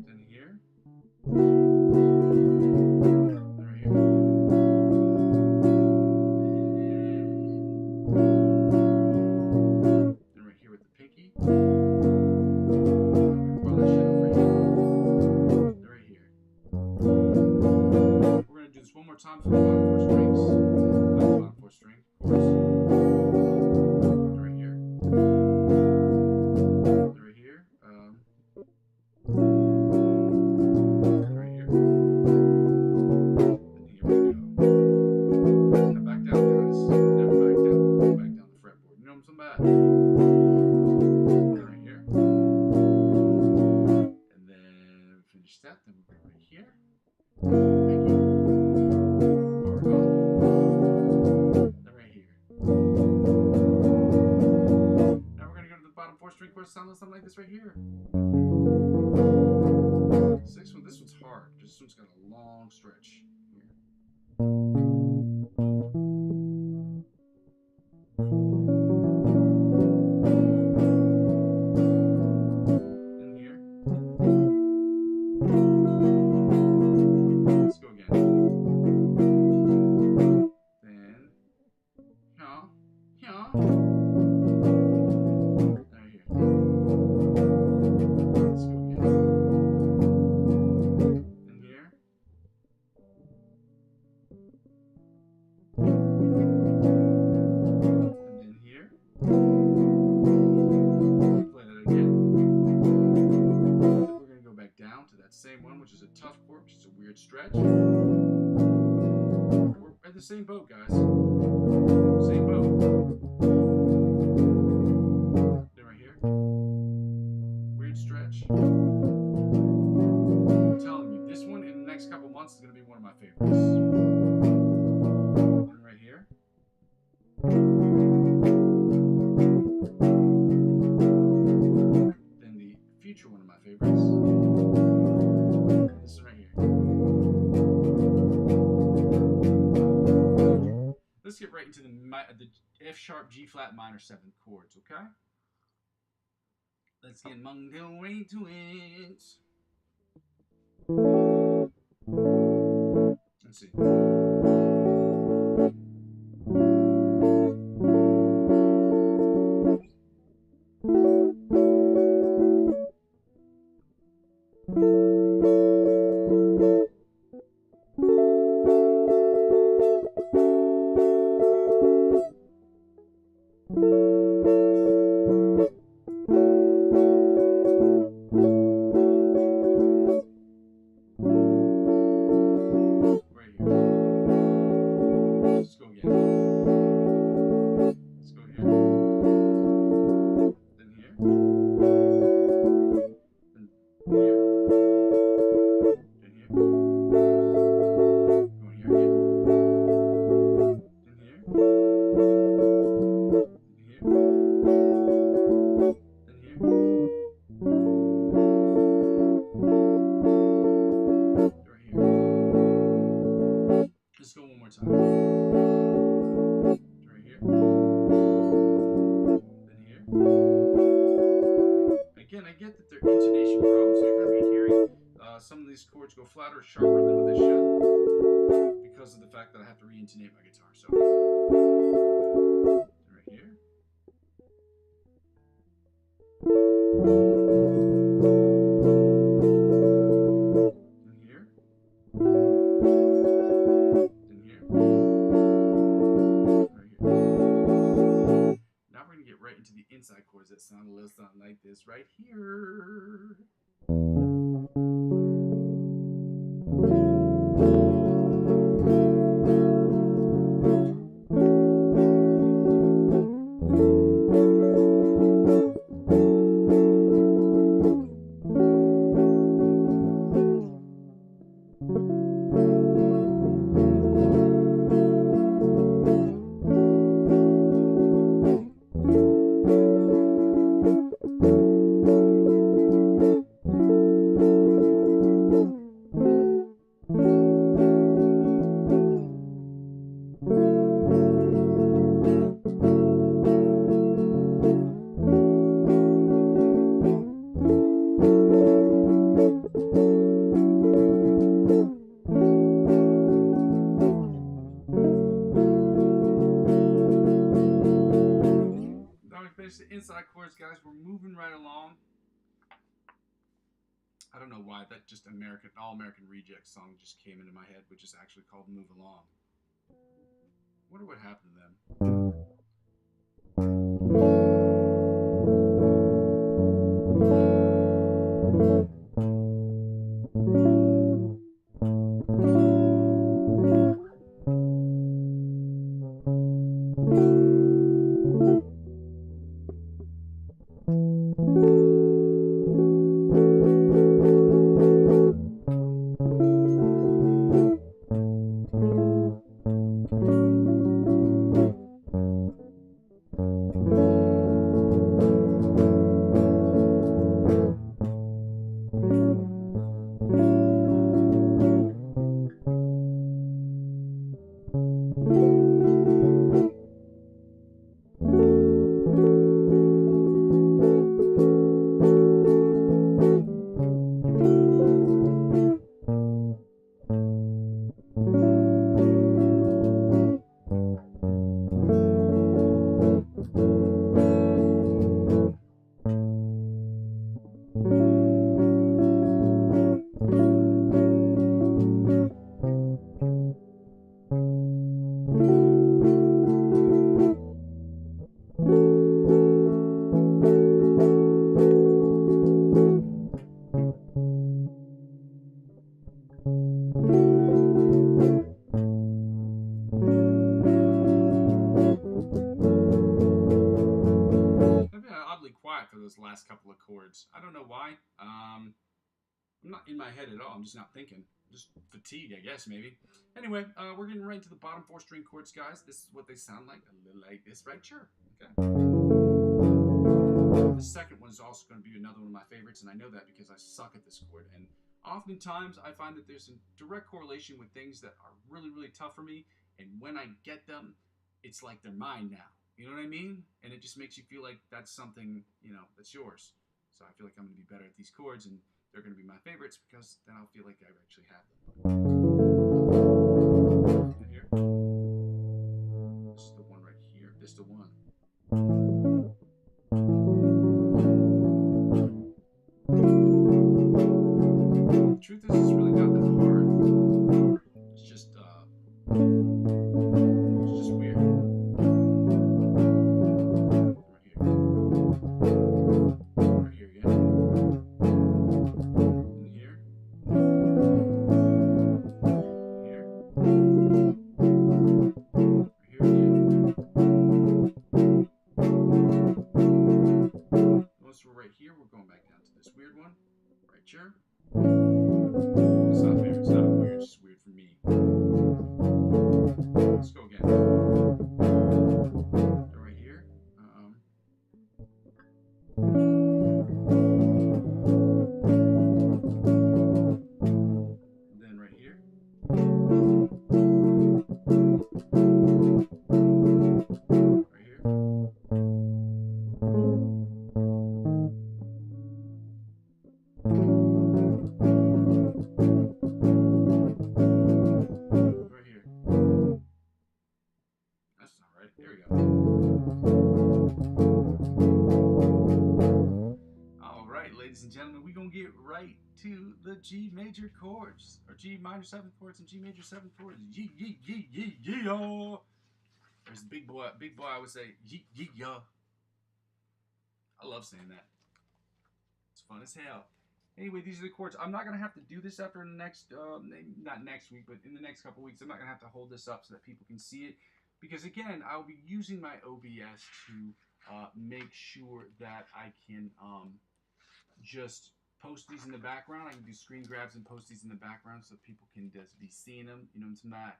Then here. Then right here. Then right here with the pinky. I'm gonna roll that shit over here. Then right here. We're gonna do this one more time for the bottom 4 strings. Bottom 4 string chords. Then right here. Then right here. Then right here. And here we go. Now back down, guys. Never back down. Go back down the fretboard. You know what I'm talking about? Right here. And then finish that. Then we're going right here. Pinky. Bar it off. Then right here. Now we're going to go to the bottom 4 string chords, sound something like this right here. This one's hard. This one's got a long stretch here. In here. Let's go again. Then, right here. Let's go again. In here. And then here. Play that again. Then we're going to go back down to that same one, which is a tough chord, which is a weird stretch. We're in the same boat, guys. Same boat. Then right here. Weird stretch. I'm telling you, this one in the next couple months is going to be one of my favorites. And right here. Then the future one of my favorites. This one right here. Let's get right into the F sharp, G flat minor 7th chords, okay? Let's get right to it. Let's see. Chords go flatter or sharper than what they should because of the fact that I have to re-intonate my guitar. So right here. And here. And here. Right here. Now we're going to get right into the inside chords that sound a little something like this right here. finish the inside chords, guys. We're moving right along. I don't know why that just All American Rejects song just came into my head, which is actually called Move Along. Wonder what happened to them. For those last couple of chords. I don't know why. I'm not in my head at all. I'm just not thinking. Just fatigue, I guess, maybe. Anyway, we're getting right to the bottom 4 string chords, guys. This is what they sound like. A little like this, right? Sure. Okay. The second one is also going to be another one of my favorites, and I know that because I suck at this chord. And oftentimes, I find that there's a direct correlation with things that are really, really tough for me, and when I get them, it's like they're mine now. You know what I mean? And it just makes you feel like that's something, that's yours. So I feel like I'm going to be better at these chords, and they're going to be my favorites because then I'll feel like I actually have them. Right here. This is the one right here. This is the one. The truth is, it's really not that hard. It's just weird. Right here, we're going back down to this weird one, right here. It's not weird, it's not weird, it's just weird for me. Let's go again. Go right here. And then right here. Right here. There we go. All right, ladies and gentlemen, we're going to get right to the G major chords, or G minor 7th chords and G major 7th chords. Yee, yee, yee, yee, yee, yo. There's the big boy. Big boy, I would say, yee, yee, yo. I love saying that. It's fun as hell. Anyway, these are the chords. I'm not going to have to do this after the next, not next week, but in the next couple weeks. I'm not going to have to hold this up so that people can see it. Because again, I'll be using my OBS to make sure that I can just post these in the background. I can do screen grabs and post these in the background so people can just be seeing them, it's not.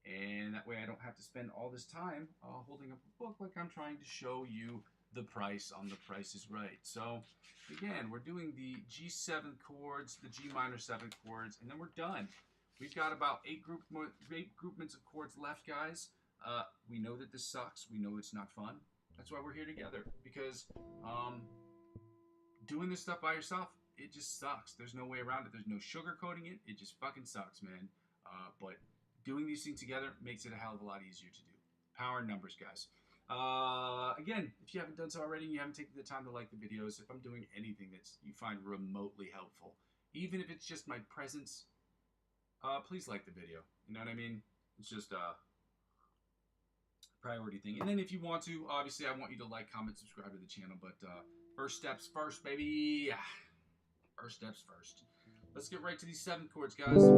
And that way I don't have to spend all this time holding up a book like I'm trying to show you the price on The Price is Right. So again, we're doing the G7 chords, the G minor 7 chords, and then we're done. We've got about 8 groupments of chords left, guys. We know that this sucks. We know it's not fun. That's why we're here together. Because doing this stuff by yourself, it just sucks. There's no way around it. There's no sugarcoating it. It just fucking sucks, man. But doing these things together makes it a hell of a lot easier to do. Power in numbers, guys. Again, if you haven't done so already and you haven't taken the time to like the videos, if I'm doing anything that you find remotely helpful, even if it's just my presence, please like the video. You know what I mean? It's just a priority thing. And then if you want to, obviously I want you to like, comment, subscribe to the channel. But first steps first, baby. First steps first. Let's get right to these 7 chords, guys.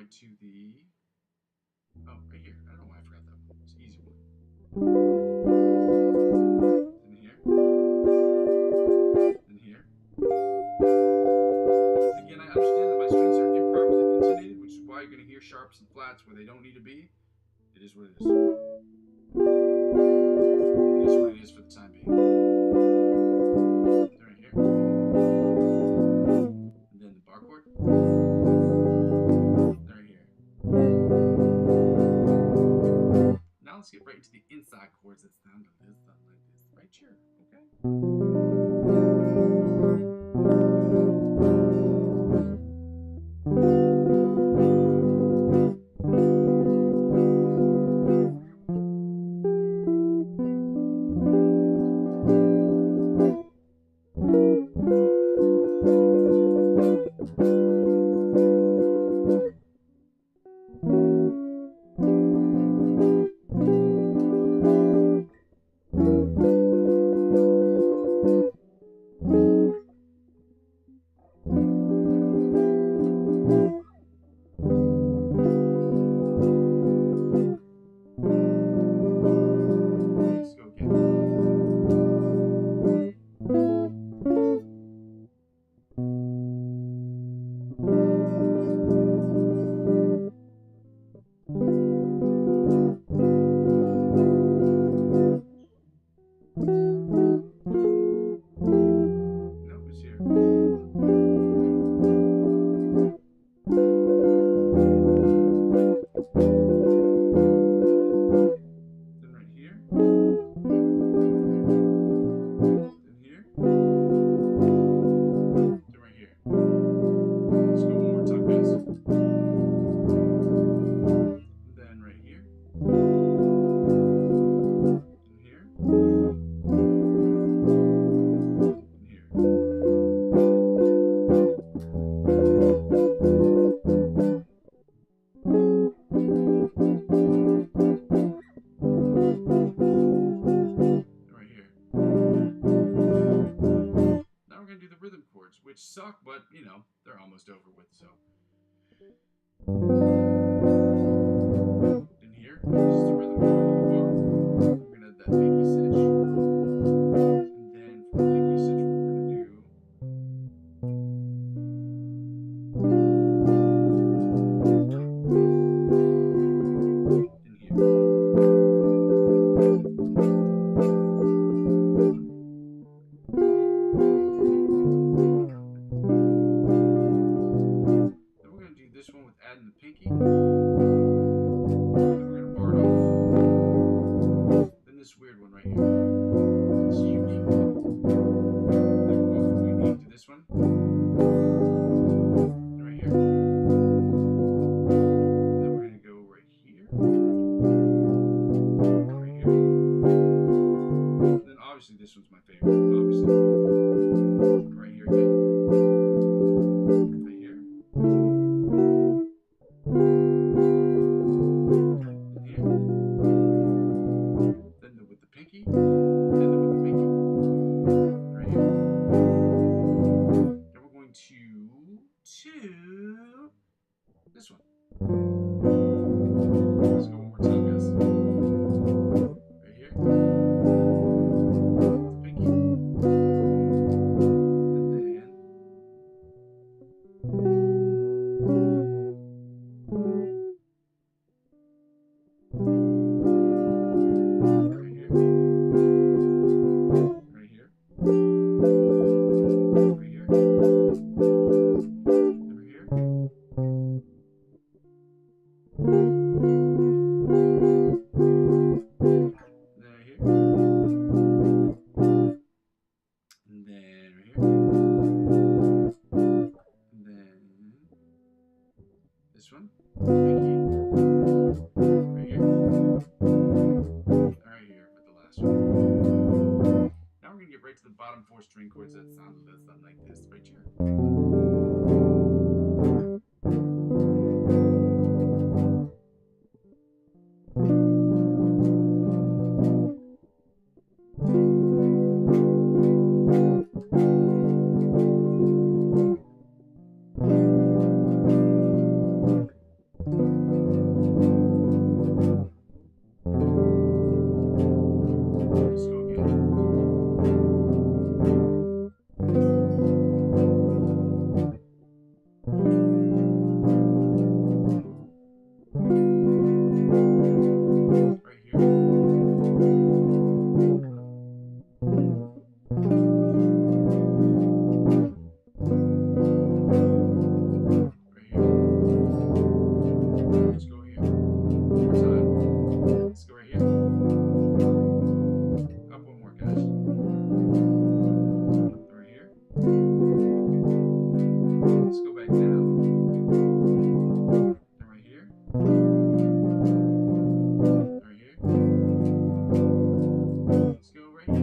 To the, oh, right here. I don't know why I forgot that one. It's an easy one. In here. In here. Again, I understand that my strings are improperly continuated, which is why you're going to hear sharps and flats where they don't need to be. It is what it is. It is what it is for the time being. Right here. And then the bar chord. Now let's get right into the inside chords that sound like this, right here, okay? Which suck, but you know, they're almost over with, so. In here, this is the rhythm part of the bar. We're gonna add that pinky sitch. And then for the pinky sitch, we're gonna do. In here. Then we're gonna do this one. Right here. And then we're going to go right here. Right here. And then obviously this one's my favorite. Obviously. Right here again. Right here. And here. Then with the pinky. Then with the pinky. Right here. Then we're going to this one. Let's go one more time, guys. Right here. The pinky. And then right here. Right here. Right here. Over here. And then right here. And then this one. Pinky. Right here. Right here with the last one. Now we're going to get right to the bottom 4 string chords that sound like this right here. Let's go again. Right here. Right here. Let's go here. One more time. Let's go right here. Up one more, guys. Right here. Let's go back down. And right here. Right here. Let's go right here.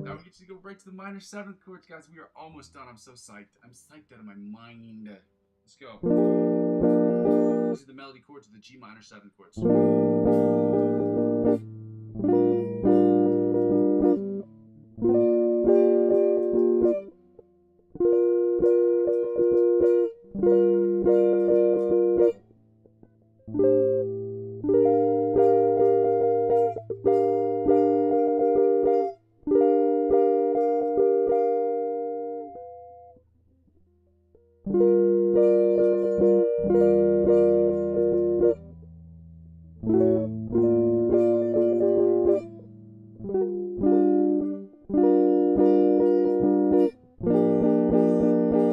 Now we get to go right to the minor 7th chords, guys. We are almost done. I'm so psyched. I'm psyched out of my mind. Let's go. These are the melody chords of the G minor 7 chords.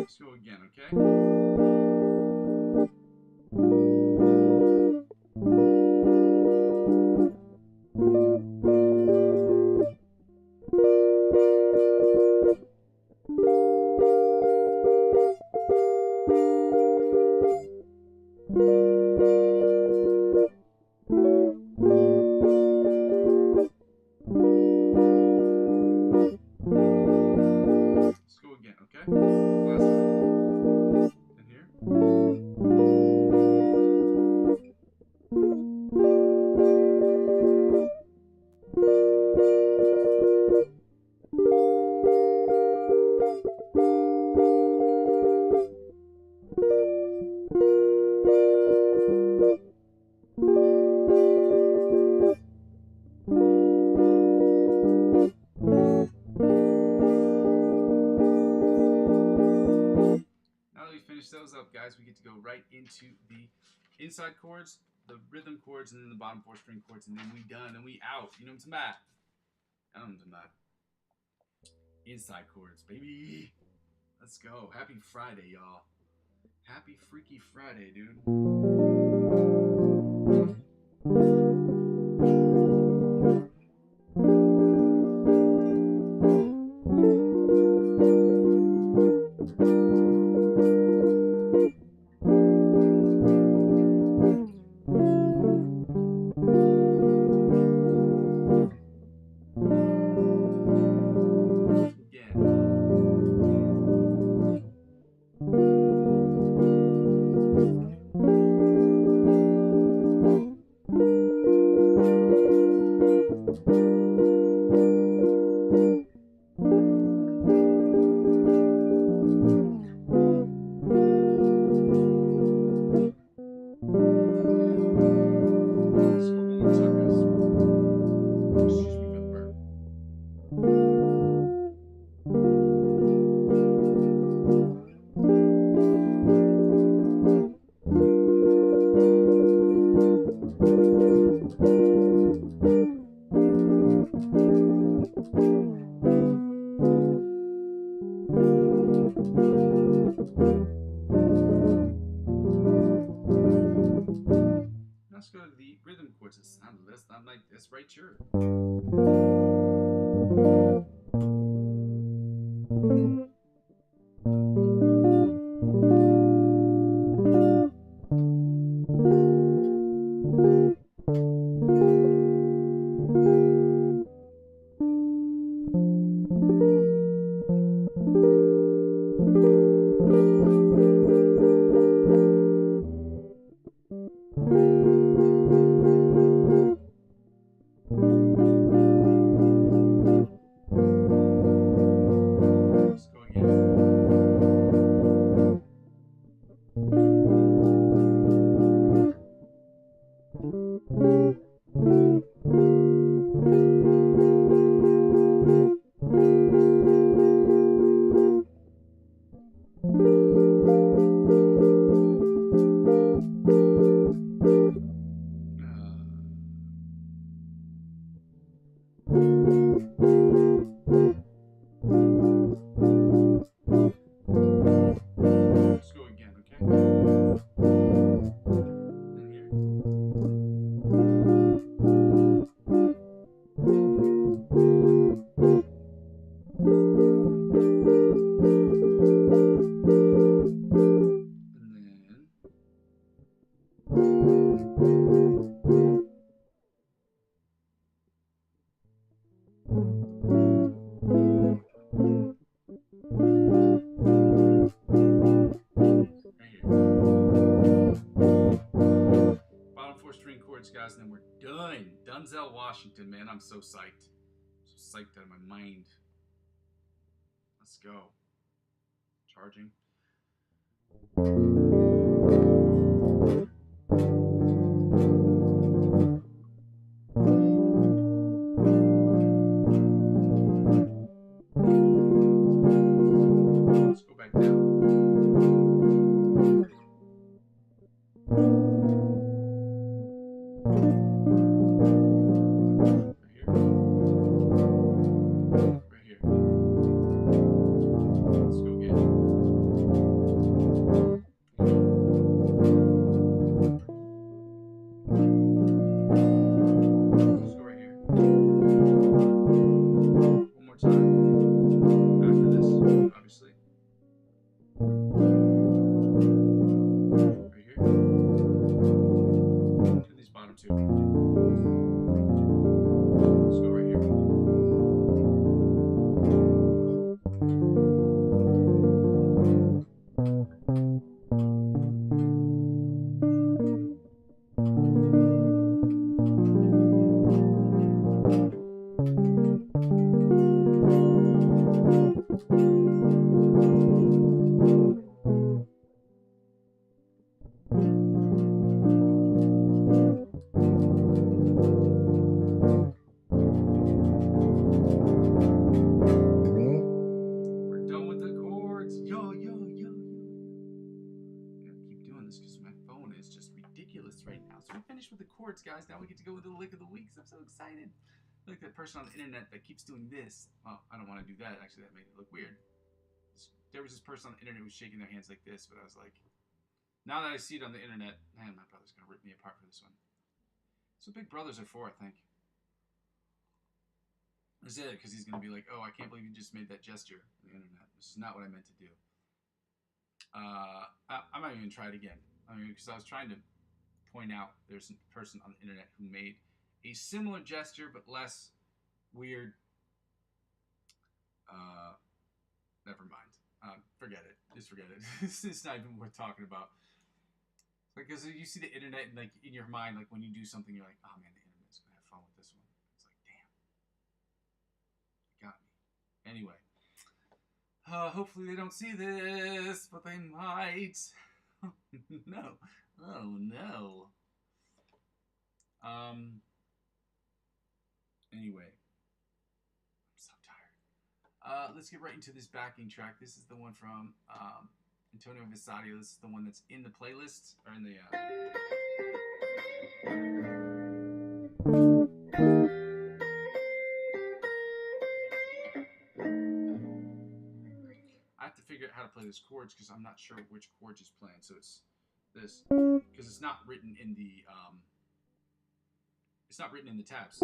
Let's go again, okay? Let's go again, okay? Last time. And here. Finish those up, guys. We get to go right into the inside chords, the rhythm chords, and then the bottom 4 string chords, and then we done and we out. You know what I'm talking about? Inside chords, baby. Let's go. Happy Friday, y'all. Happy freaky Friday, dude. Let's go to the rhythm chords. It's not like this, right? Sure. Guys, and then we're done. Denzel Washington, man, I'm so psyched. So psyched out of my mind. Let's go. Charging. Let's go back down. Guys, now we get to go with the lick of the week. I'm so excited. Like that person on the internet that keeps doing this. Well, I don't want to do that. Actually, that made it look weird. There was this person on the internet who was shaking their hands like this, but I was like, now that I see it on the internet, man, my brother's gonna rip me apart for this one. That's what big brothers are for, I think. Is it? Because he's gonna be like, oh, I can't believe you just made that gesture on the internet. This is not what I meant to do. I might even try it again. I mean, because I was trying to point out there's a person on the internet who made a similar gesture but less weird. Never mind. Forget it. Just forget it. It's not even worth talking about. Because you see the internet and like in your mind, like when you do something, you're like, oh man, the internet's gonna have fun with this one. It's like, damn, it got me. Anyway, hopefully they don't see this, but they might. No. Oh no. Anyway, I'm so tired. Let's get right into this backing track. This is the one from Antonio Visadio. This is the one that's in the playlist or in the. I have to figure out how to play those chords because I'm not sure which chords he's playing. So it's this because it's not written in the tabs.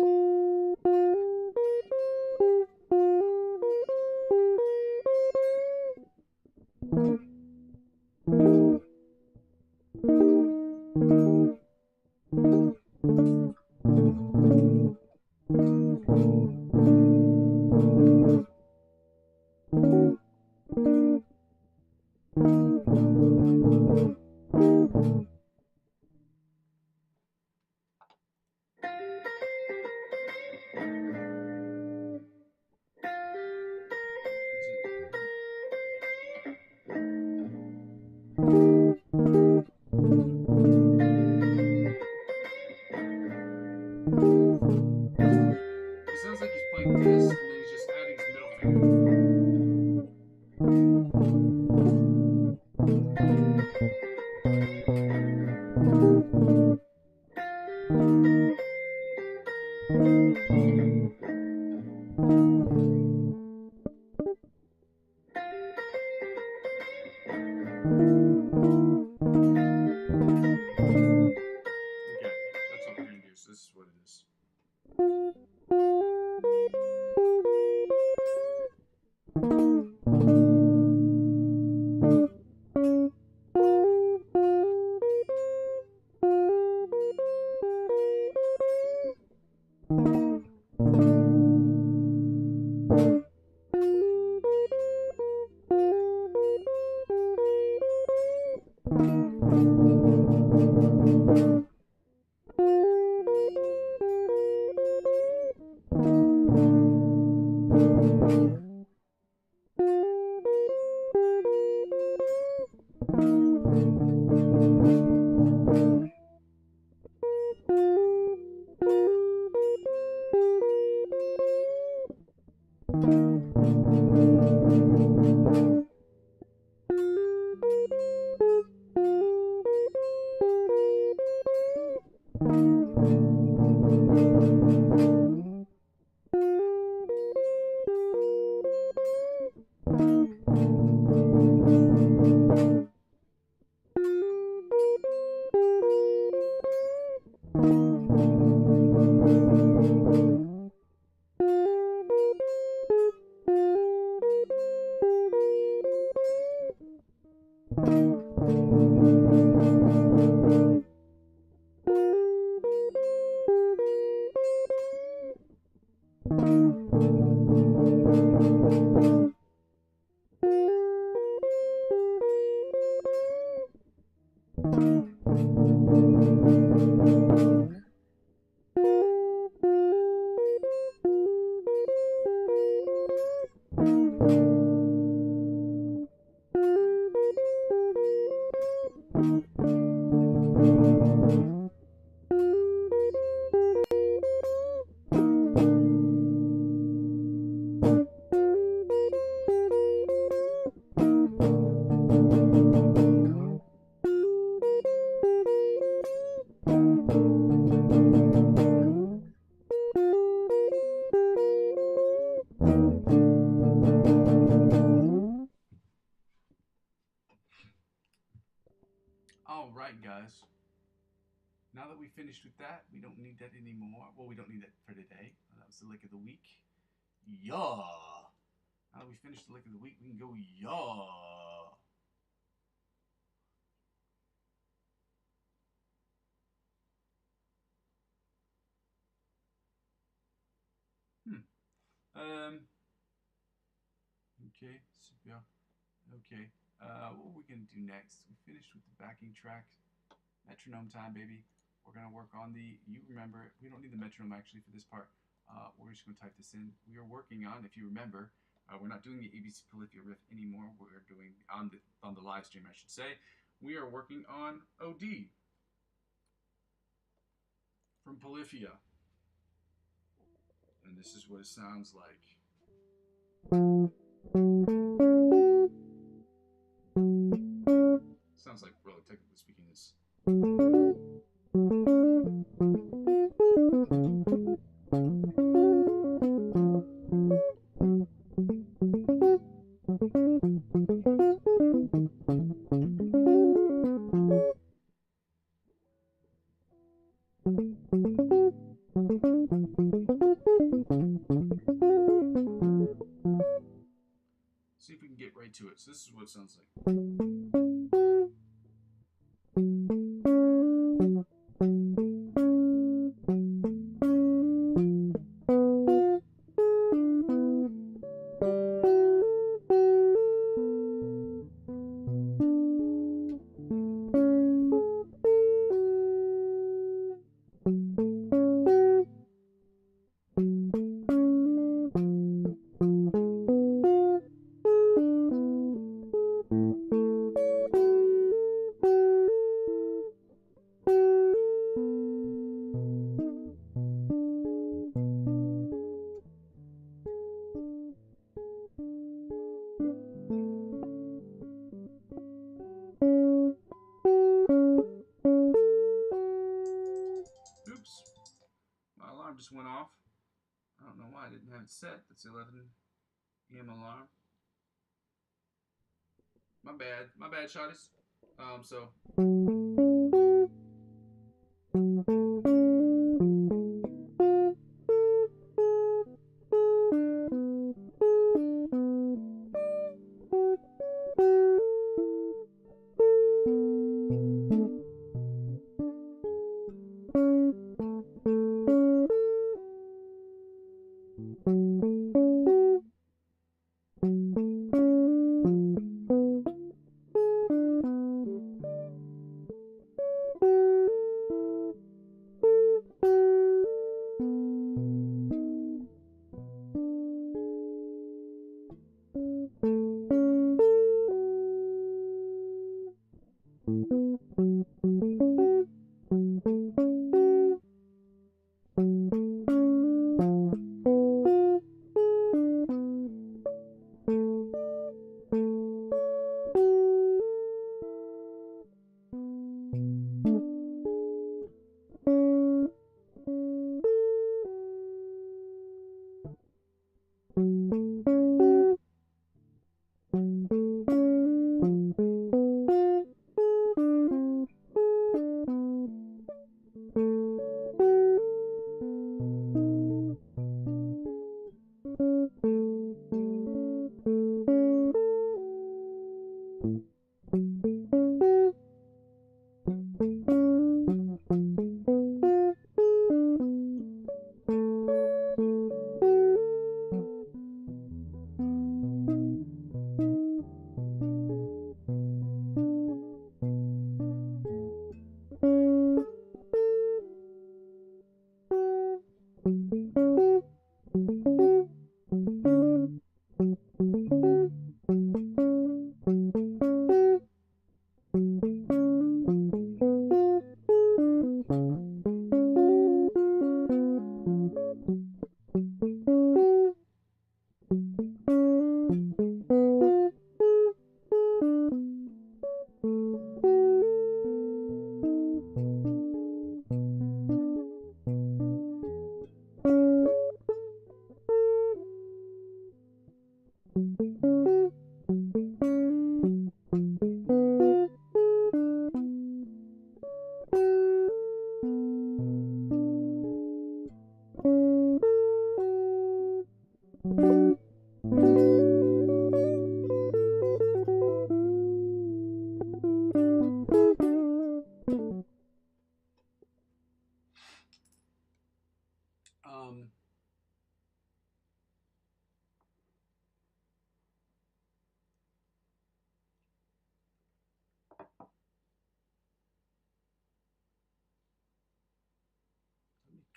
It sounds like he's playing this, and then he's just adding his middle finger. Okay, that's what we're gonna do. So this is what it is. All right, guys. Now that we finished with that, we don't need that anymore. Well, we don't need that for today. That was the lick of the week. Yeah. Now that we finished the lick of the week, we can go yeah. Okay, super. Okay. What are we gonna do next? We finished with the backing track. Metronome time, baby. We're gonna work on the. You remember? We don't need the metronome actually for this part. We're just gonna type this in. We are working on, if you remember, we're not doing the ABC Polyphia riff anymore. We're doing on the live stream, I should say. We are working on OD from Polyphia, and this is what it sounds like. Sounds like, really technically speaking, this. See if we can get right to it. So this is what it sounds like. Oops, my alarm just went off. I don't know why I didn't have it set. That's 11 a.m. alarm. My bad, shotties. So.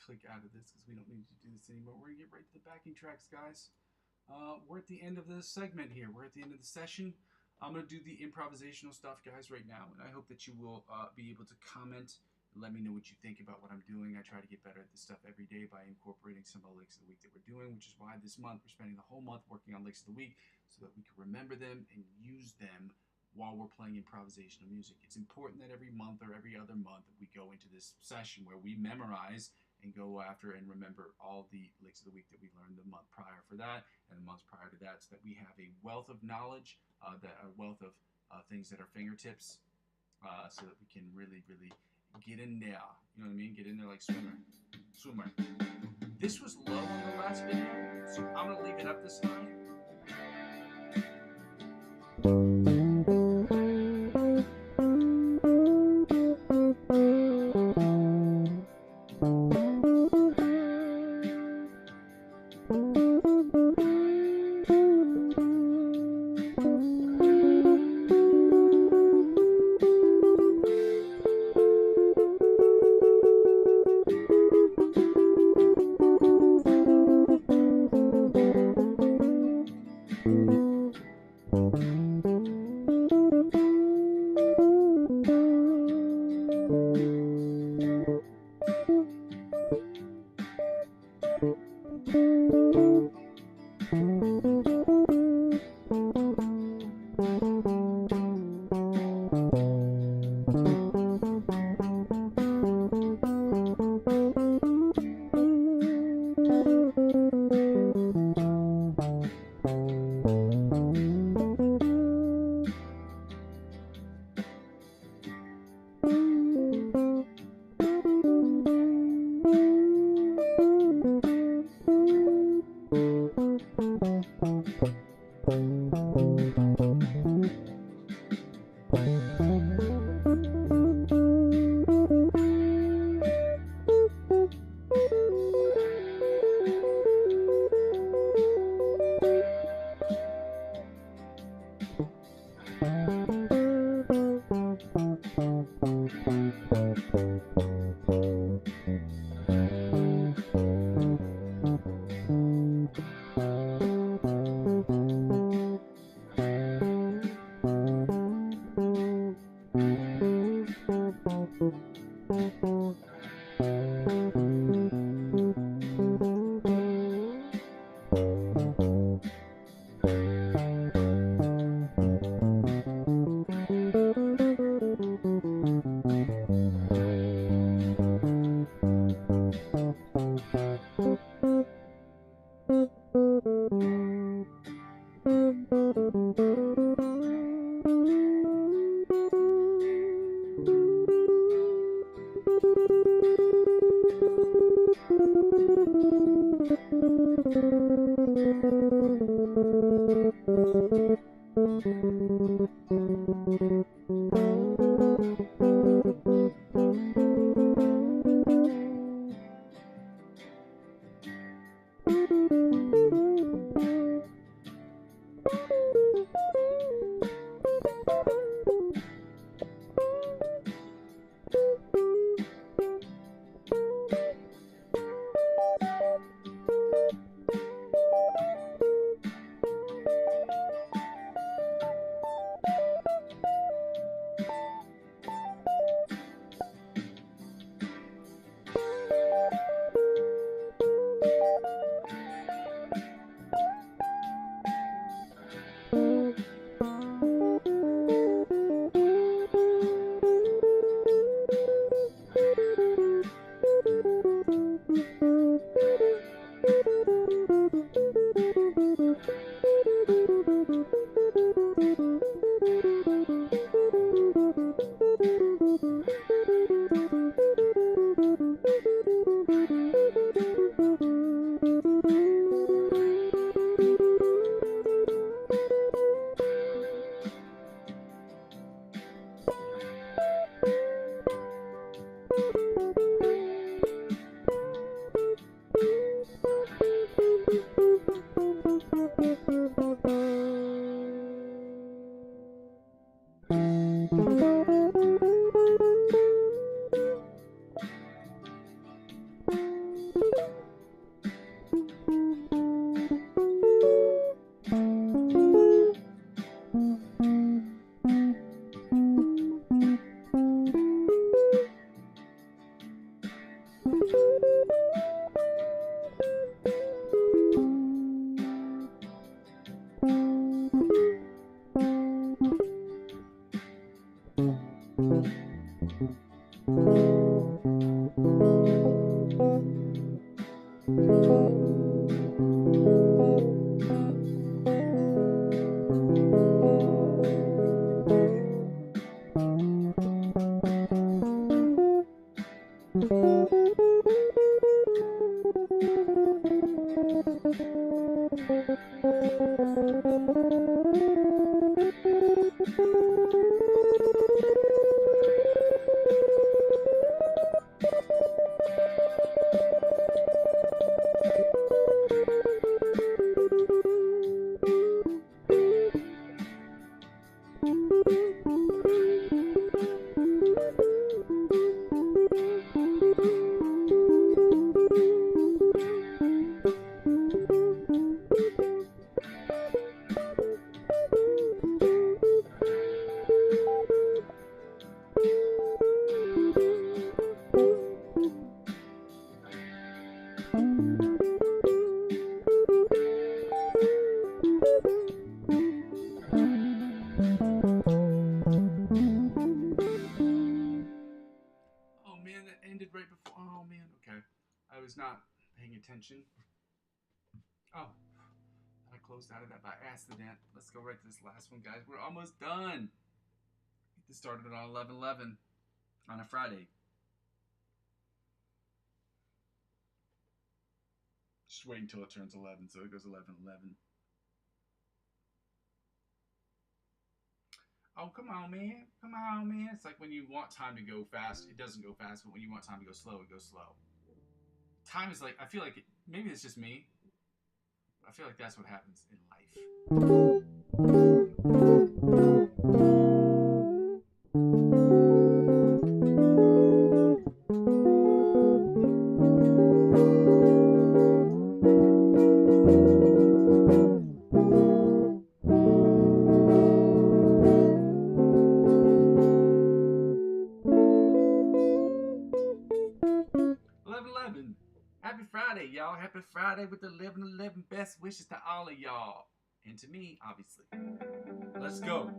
Click out of this because we don't need to do this anymore. We're gonna get right to the backing tracks, guys. We're at the end of the segment here. We're at the end of the session. I'm gonna do the improvisational stuff, guys, right now, and I hope that you will be able to comment and let me know what you think about what I'm doing. I try to get better at this stuff every day by incorporating some of the licks of the week that we're doing, which is why this month we're spending the whole month working on licks of the week so that we can remember them and use them while we're playing improvisational music. It's important that every month or every other month that we go into this session where we memorize and go after and remember all the licks of the week that we learned the month prior for that and the months prior to that, so that we have a wealth of knowledge, that a wealth of things at our fingertips, so that we can really, really get in there. You know what I mean? Get in there like swimmer. This was low in the last video, so I'm gonna leave it up this high. attention. Oh, I closed out of that by accident. Let's go right to this last one, guys. We're almost done. This started on 11/11 on a Friday. Just wait until it turns 11, so it goes 11/11. Oh, come on, man. Come on, man. It's like when you want time to go fast, it doesn't go fast, but when you want time to go slow, it goes slow. Time is like, I feel like, maybe it's just me, but I feel like that's what happens in life. 11/11. Happy Friday, y'all. Happy Friday with the 11/11. Best wishes to all of y'all. And to me, obviously. Let's go.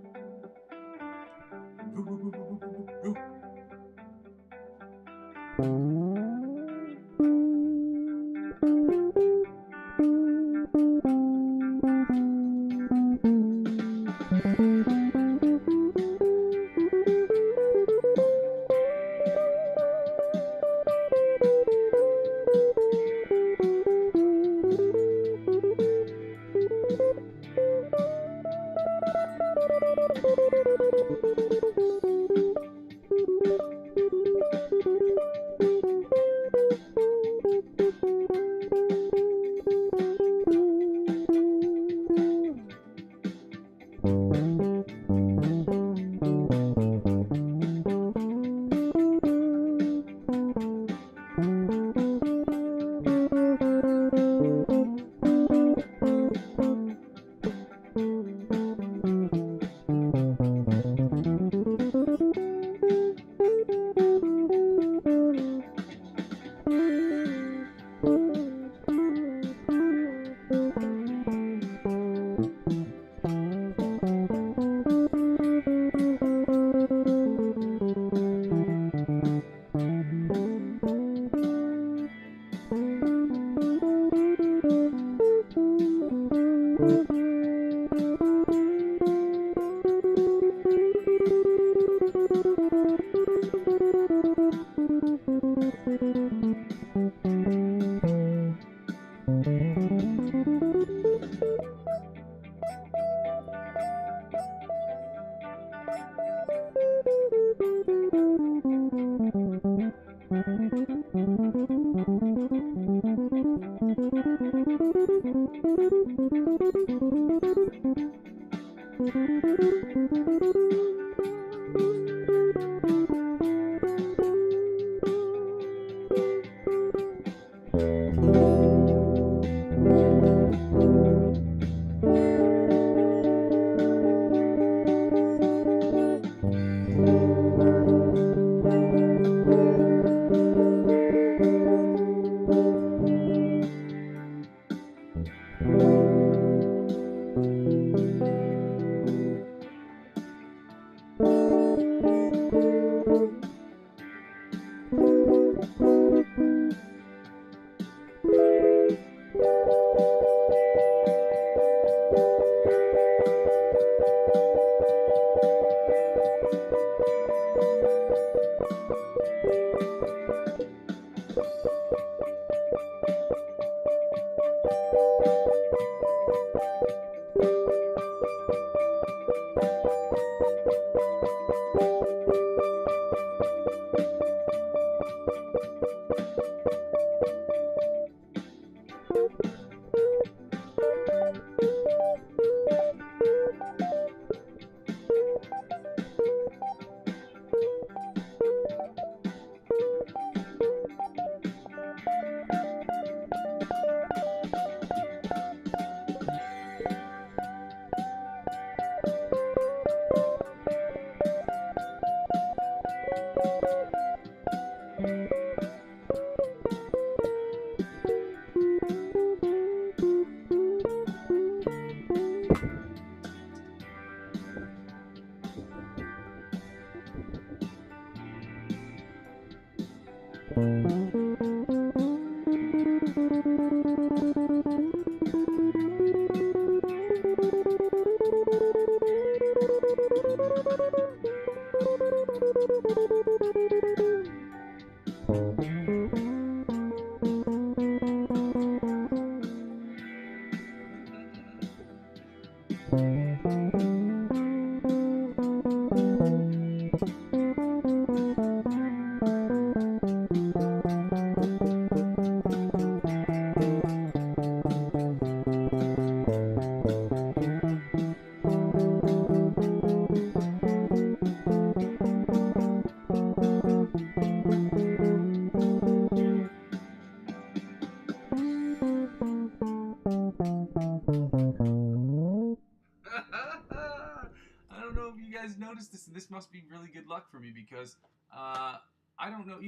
guys noticed this, and this must be really good luck for me because I don't know.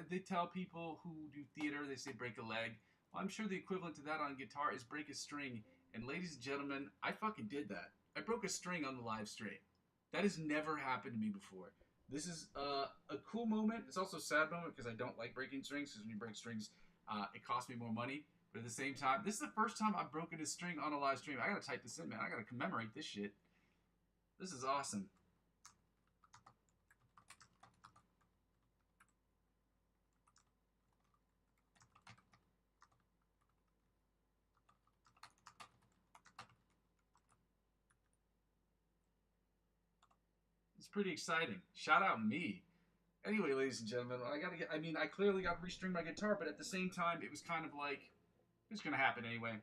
They tell people who do theater, they say break a leg. Well, I'm sure the equivalent to that on guitar is break a string. And ladies and gentlemen, I fucking did that. I broke a string on the live stream. That has never happened to me before. This is a cool moment. It's also a sad moment because I don't like breaking strings, because when you break strings, it costs me more money. But at the same time, this is the first time I've broken a string on a live stream. I gotta type this in, man. I gotta commemorate this shit. This is awesome. It's pretty exciting. Shout out me. Anyway, ladies and gentlemen, I clearly got to restring my guitar, but at the same time, it was kind of like, it's going to happen anyway.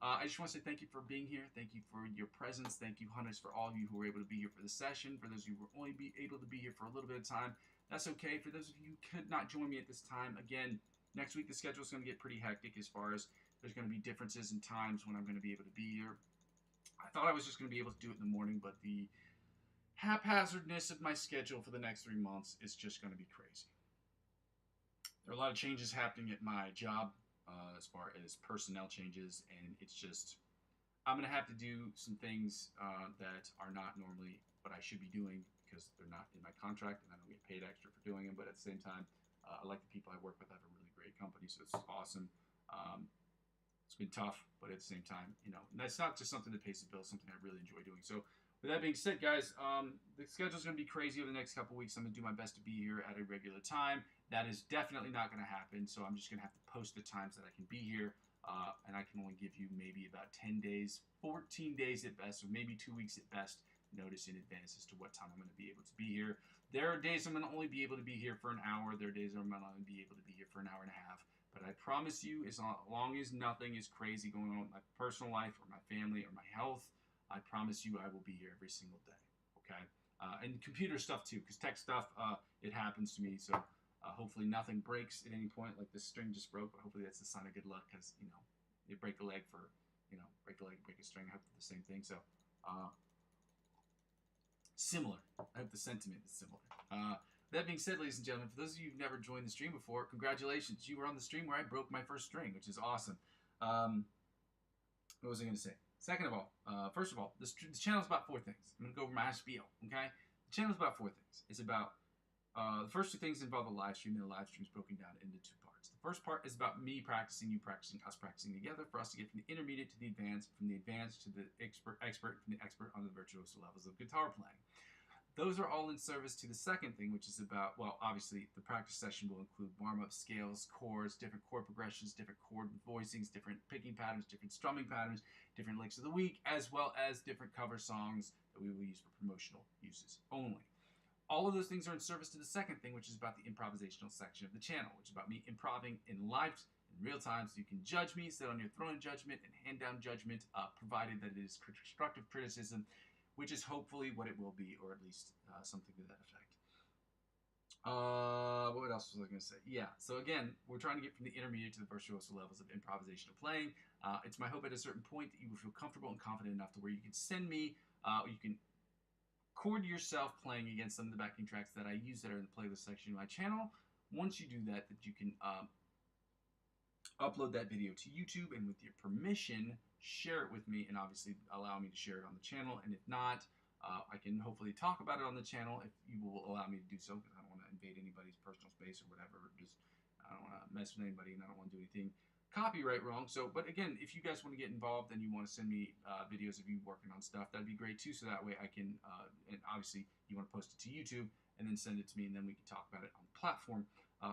I just want to say thank you for being here. Thank you for your presence. Thank you, hunters, for all of you who were able to be here for the session. For those of you who were only able to be here for a little bit of time, that's okay. For those of you who could not join me at this time, again, next week the schedule is going to get pretty hectic as far as there's going to be differences in times when I'm going to be able to be here. I thought I was just going to be able to do it in the morning, but the haphazardness of my schedule for the next 3 months is just going to be crazy. There are a lot of changes happening at my job as far as personnel changes, and it's just, I'm going to have to do some things that are not normally what I should be doing because they're not in my contract and I don't get paid extra for doing them. But at the same time, I like the people I work with. I have a really great company, so it's awesome. It's been tough, but at the same time, that's not just something that pays the bills, something I really enjoy doing. So with that being said, guys, the schedule's going to be crazy over the next couple weeks. I'm going to do my best to be here at a regular time. That is definitely not going to happen, so I'm just going to have to post the times that I can be here, and I can only give you maybe about 10 days, 14 days at best, or maybe 2 weeks at best, notice in advance as to what time I'm going to be able to be here. There are days I'm going to only be able to be here for an hour. There are days I'm going to only be able to be here for an hour and a half. But I promise you, as long as nothing is crazy going on with my personal life or my family or my health, I promise you I will be here every single day, okay? And computer stuff too, because tech stuff, it happens to me. So hopefully nothing breaks at any point. Like this string just broke, but hopefully that's a sign of good luck because, you break a leg for, break a leg, break a string. I hope the same thing. So similar. I hope the sentiment is similar. That being said, ladies and gentlemen, for those of you who've never joined the stream before, congratulations. You were on the stream where I broke my first string, which is awesome. What was I going to say? Second of all, first of all, the channel is about 4 things. I'm going to go over my spiel, okay? The channel is about 4 things. It's about, the first 2 things involve a live stream, and the live stream is broken down into 2 parts. The first part is about me practicing, you practicing, us practicing together for us to get from the intermediate to the advanced, from the advanced to the expert, from the expert on the virtuoso levels of guitar playing. Those are all in service to the second thing, which is about, well, obviously, the practice session will include warm-up scales, chords, different chord progressions, different chord voicings, different picking patterns, different strumming patterns, different licks of the week, as well as different cover songs that we will use for promotional uses only. All of those things are in service to the second thing, which is about the improvisational section of the channel, which is about me improving in live, in real time, so you can judge me, sit on your throne of judgment, and hand down judgment, provided that it is constructive criticism, which is hopefully what it will be, or at least something to that effect. What else was I going to say? Yeah, so again, we're trying to get from the intermediate to the virtuoso levels of improvisational playing. It's my hope at a certain point that you will feel comfortable and confident enough to where you can send me, you can chord yourself playing against some of the backing tracks that I use that are in the playlist section of my channel. Once you do that, you can upload that video to YouTube, and with your permission, share it with me, and obviously allow me to share it on the channel. And if not, I can hopefully talk about it on the channel if you will allow me to do so, because I don't want to invade anybody's personal space or whatever. I don't want to mess with anybody, and I don't want to do anything copyright wrong. So, but again, if you guys want to get involved and you want to send me videos of you working on stuff, that'd be great too. So that way I can, and obviously you want to post it to YouTube and then send it to me, and then we can talk about it on the platform.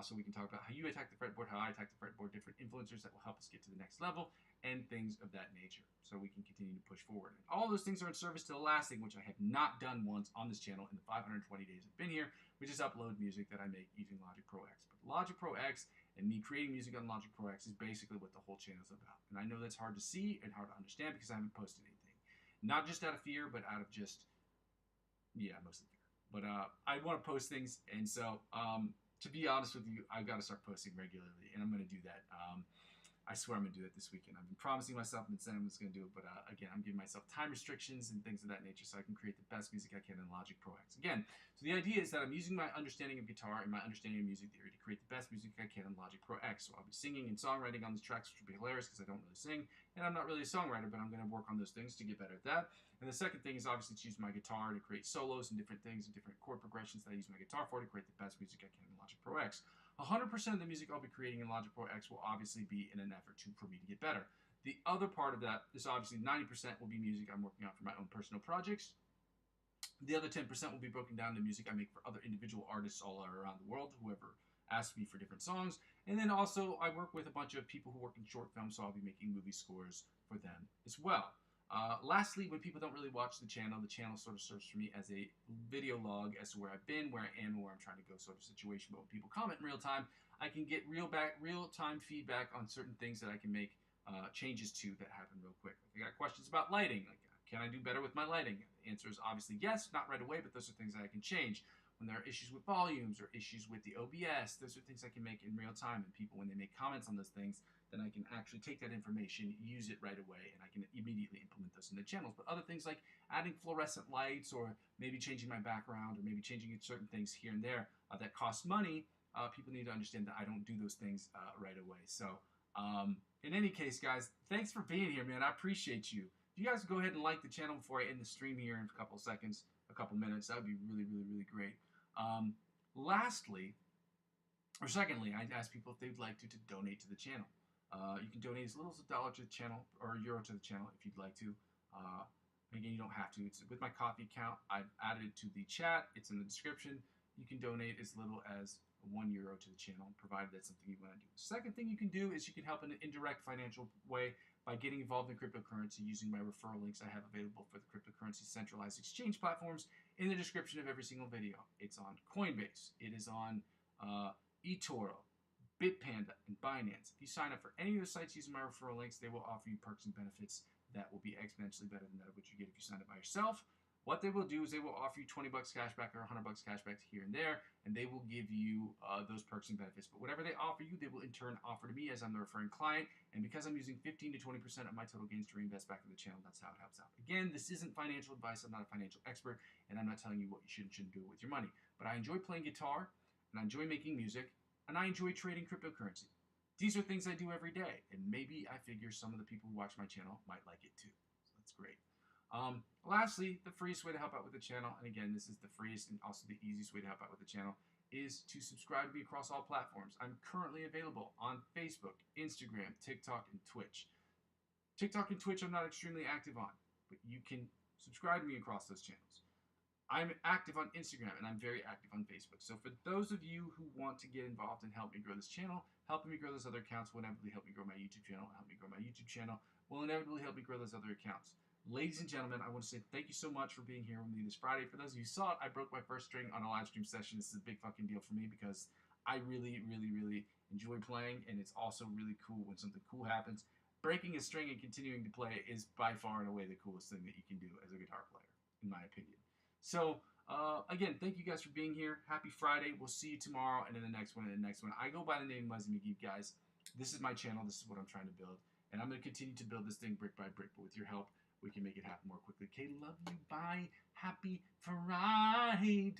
So we can talk about how you attack the fretboard, how I attack the fretboard, different influencers that will help us get to the next level, and things of that nature. So we can continue to push forward. And all those things are in service to the last thing, which I have not done once on this channel in the 520 days I've been here, which is upload music that I make using Logic Pro X. But Logic Pro X and me creating music on Logic Pro X is basically what the whole channel is about. And I know that's hard to see and hard to understand because I haven't posted anything. Not just out of fear, but out of just, yeah, mostly fear. But I want to post things, and so to be honest with you, I've got to start posting regularly, and I'm going to do that. I swear I'm going to do it this weekend. I've been promising myself and saying I'm just going to do it, but again, I'm giving myself time restrictions and things of that nature so I can create the best music I can in Logic Pro X. Again, so the idea is that I'm using my understanding of guitar and my understanding of music theory to create the best music I can in Logic Pro X. So I'll be singing and songwriting on these tracks, which will be hilarious because I don't really sing, and I'm not really a songwriter, but I'm going to work on those things to get better at that. And the second thing is obviously to use my guitar to create solos and different things and different chord progressions that I use my guitar for to create the best music I can in Logic Pro X. 100% of the music I'll be creating in Logic Pro X will obviously be in an effort for me to get better. The other part of that is obviously 90% will be music I'm working on for my own personal projects. The other 10% will be broken down to music I make for other individual artists all around the world, whoever asks me for different songs. And then also I work with a bunch of people who work in short films, so I'll be making movie scores for them as well. Lastly, when people don't really watch the channel sort of serves for me as a video log as to where I've been, where I am, and where I'm trying to go sort of situation. But when people comment in real time, I can get real-time feedback on certain things that I can make changes to that happen real quick. If I got questions about lighting, like can I do better with my lighting? The answer is obviously yes, not right away, but those are things that I can change. When there are issues with volumes or issues with the OBS, those are things I can make in real time. And people, when they make comments on those things, then I can actually take that information, use it right away, and I can immediately implement those in the channels. But other things like adding fluorescent lights or maybe changing my background or maybe changing certain things here and there that cost money, people need to understand that I don't do those things right away. So in any case, guys, thanks for being here, man. I appreciate you. If you guys go ahead and like the channel before I end the stream here in a couple seconds, a couple minutes, that would be really, really, really great. Secondly, I'd ask people if they'd like to donate to the channel. You can donate as little as $1 to the channel or €1 to the channel if you'd like to. Again, you don't have to. It's with my Ko-fi account. I've added it to the chat. It's in the description. You can donate as little as €1 to the channel, provided that's something you want to do. The second thing you can do is you can help in an indirect financial way by getting involved in cryptocurrency using my referral links I have available for the cryptocurrency centralized exchange platforms in the description of every single video. It's on Coinbase. It is on eToro, Bitpanda, and Binance. If you sign up for any of the sites using my referral links, they will offer you perks and benefits that will be exponentially better than that of what you get if you sign up by yourself. What they will do is they will offer you $20 cash back or $100 cash back here and there, and they will give you those perks and benefits. But whatever they offer you, they will in turn offer to me as I'm the referring client. And because I'm using 15 to 20% of my total gains to reinvest back in the channel, that's how it helps out. Again, this isn't financial advice. I'm not a financial expert, and I'm not telling you what you should and shouldn't do with your money. But I enjoy playing guitar, and I enjoy making music, and I enjoy trading cryptocurrency. These are things I do every day, and maybe I figure some of the people who watch my channel might like it too. So that's great. Lastly, the freest way to help out with the channel, and again, this is the freest and also the easiest way to help out with the channel, is to subscribe to me across all platforms. I'm currently available on Facebook, Instagram, TikTok, and Twitch. TikTok and Twitch I'm not extremely active on, but you can subscribe to me across those channels. I'm active on Instagram, and I'm very active on Facebook. So for those of you who want to get involved and help me grow this channel, helping me grow those other accounts will inevitably help me grow my YouTube channel, will inevitably help me grow those other accounts. Ladies and gentlemen, I want to say thank you so much for being here with me this Friday. For those of you who saw it, I broke my first string on a live stream session. This is a big fucking deal for me because I really, really, really enjoy playing, and it's also really cool when something cool happens. Breaking a string and continuing to play is by far and away the coolest thing that you can do as a guitar player, in my opinion. So, again, thank you guys for being here. Happy Friday. We'll see you tomorrow and in the next one and the next one. I go by the name Muzzy McGee, guys. This is my channel. This is what I'm trying to build. And I'm going to continue to build this thing brick by brick, but with your help, we can make it happen more quickly. Okay, love you. Bye. Happy Friday.